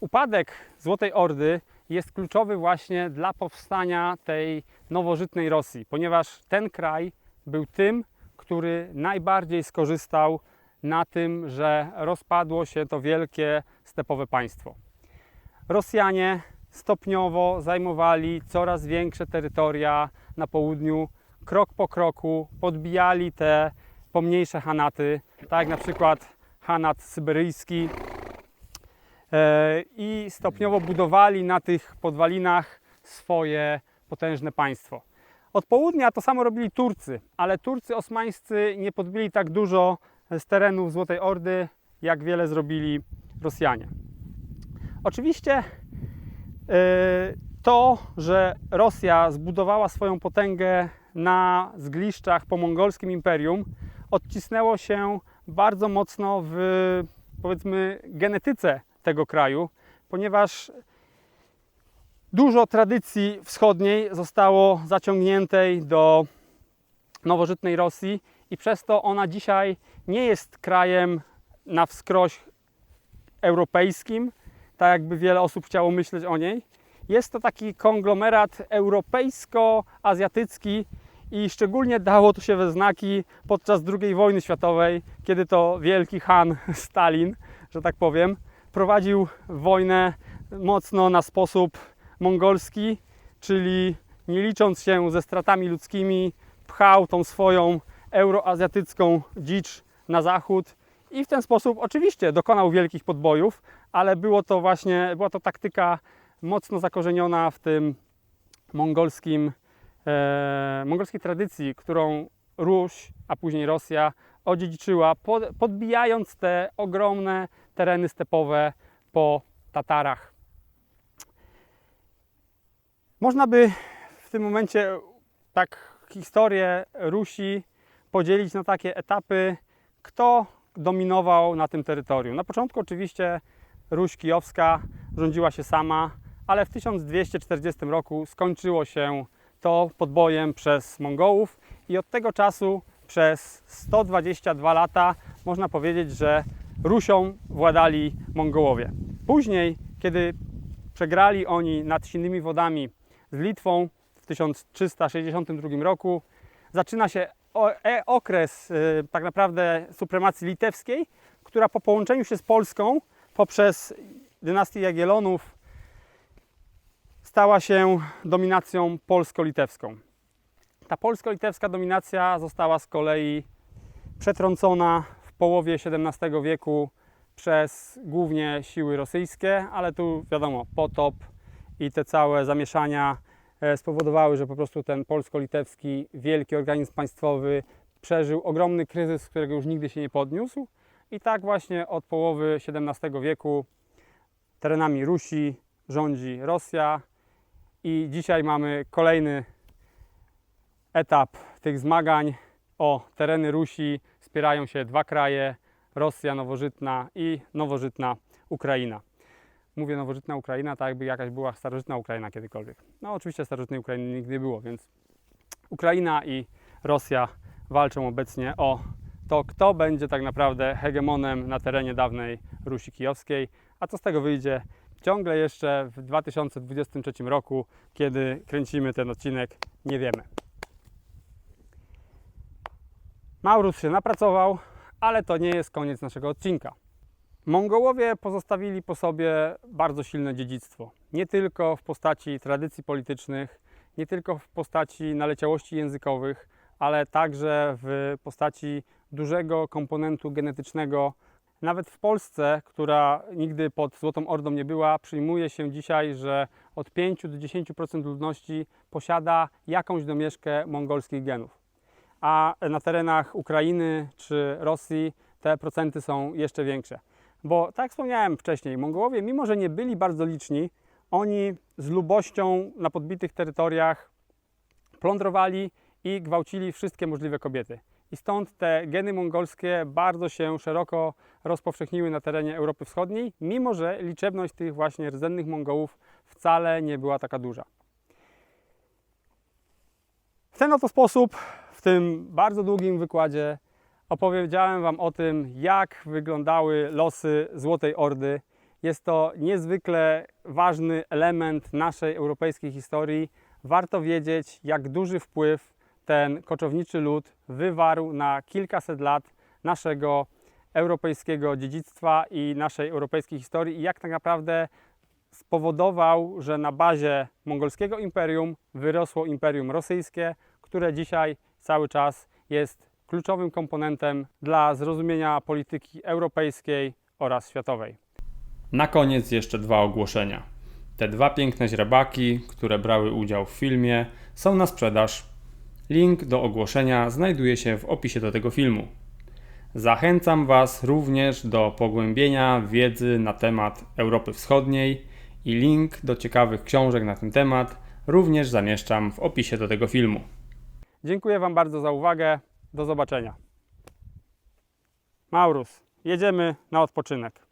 S1: upadek Złotej Ordy jest kluczowy właśnie dla powstania tej nowożytnej Rosji, ponieważ ten kraj był tym, który najbardziej skorzystał na tym, że rozpadło się to wielkie stepowe państwo. Rosjanie stopniowo zajmowali coraz większe terytoria na południu, krok po kroku podbijali te pomniejsze chanaty, tak jak na przykład Hanat syberyjski, i stopniowo budowali na tych podwalinach swoje potężne państwo. Od południa to samo robili Turcy, ale Turcy osmańscy nie podbili tak dużo z terenów Złotej Ordy, jak wiele zrobili Rosjanie. Oczywiście to, że Rosja zbudowała swoją potęgę na zgliszczach po mongolskim imperium, odcisnęło się bardzo mocno w, powiedzmy, genetyce tego kraju, ponieważ dużo tradycji wschodniej zostało zaciągniętej do nowożytnej Rosji i przez to ona dzisiaj nie jest krajem na wskroś europejskim, tak jakby wiele osób chciało myśleć o niej. Jest to taki konglomerat europejsko-azjatycki i szczególnie dało to się we znaki podczas II wojny światowej, kiedy to wielki Han Stalin, że tak powiem, prowadził wojnę mocno na sposób mongolski, czyli nie licząc się ze stratami ludzkimi, pchał tą swoją euroazjatycką dzicz na zachód i w ten sposób oczywiście dokonał wielkich podbojów, ale była to taktyka mocno zakorzeniona w tym mongolskiej tradycji, którą Ruś, a później Rosja odziedziczyła, podbijając te ogromne tereny stepowe po Tatarach. Można by w tym momencie tak historię Rusi podzielić na takie etapy, kto dominował na tym terytorium. Na początku oczywiście Ruś Kijowska rządziła się sama, ale w 1240 roku skończyło się to podbojem przez Mongołów i od tego czasu przez 122 lata można powiedzieć, że Rusią władali Mongołowie. Później, kiedy przegrali oni nad silnymi wodami z Litwą w 1362 roku, zaczyna się okres tak naprawdę supremacji litewskiej, która po połączeniu się z Polską poprzez dynastię Jagiellonów stała się dominacją polsko-litewską. Ta polsko-litewska dominacja została z kolei przetrącona w połowie XVII wieku przez głównie siły rosyjskie, ale tu wiadomo, potop i te całe zamieszania spowodowały, że po prostu ten polsko-litewski wielki organizm państwowy przeżył ogromny kryzys, z którego już nigdy się nie podniósł. I tak właśnie od połowy XVII wieku terenami Rusi rządzi Rosja i dzisiaj mamy kolejny etap tych zmagań o tereny Rusi. Spierają się dwa kraje, Rosja nowożytna i nowożytna Ukraina. Mówię nowożytna Ukraina, tak jakby jakaś była starożytna Ukraina kiedykolwiek. No oczywiście starożytnej Ukrainy nigdy nie było, więc Ukraina i Rosja walczą obecnie o to, kto będzie tak naprawdę hegemonem na terenie dawnej Rusi Kijowskiej. A co z tego wyjdzie? Ciągle jeszcze w 2023 roku, kiedy kręcimy ten odcinek, nie wiemy. Maurus się napracował, ale to nie jest koniec naszego odcinka. Mongołowie pozostawili po sobie bardzo silne dziedzictwo. Nie tylko w postaci tradycji politycznych, nie tylko w postaci naleciałości językowych, ale także w postaci dużego komponentu genetycznego. Nawet w Polsce, która nigdy pod Złotą Ordą nie była, przyjmuje się dzisiaj, że od 5 do 10% ludności posiada jakąś domieszkę mongolskich genów. A na terenach Ukrainy czy Rosji te procenty są jeszcze większe. Bo tak jak wspomniałem wcześniej, Mongołowie, mimo że nie byli bardzo liczni, oni z lubością na podbitych terytoriach plądrowali i gwałcili wszystkie możliwe kobiety. I stąd te geny mongolskie bardzo się szeroko rozpowszechniły na terenie Europy Wschodniej, mimo że liczebność tych właśnie rdzennych Mongołów wcale nie była taka duża. W ten oto sposób, w tym bardzo długim wykładzie opowiedziałem Wam o tym, jak wyglądały losy Złotej Ordy. Jest to niezwykle ważny element naszej europejskiej historii. Warto wiedzieć, jak duży wpływ ten koczowniczy lud wywarł na kilkaset lat naszego europejskiego dziedzictwa i naszej europejskiej historii i jak tak naprawdę spowodował, że na bazie mongolskiego imperium wyrosło imperium rosyjskie, które dzisiaj cały czas jest kluczowym komponentem dla zrozumienia polityki europejskiej oraz światowej.
S2: Na koniec jeszcze 2 ogłoszenia. Te 2 piękne źrebaki, które brały udział w filmie, są na sprzedaż. Link do ogłoszenia znajduje się w opisie do tego filmu. Zachęcam Was również do pogłębienia wiedzy na temat Europy Wschodniej i link do ciekawych książek na ten temat również zamieszczam w opisie do tego filmu.
S1: Dziękuję Wam bardzo za uwagę. Do zobaczenia. Maurus, jedziemy na odpoczynek.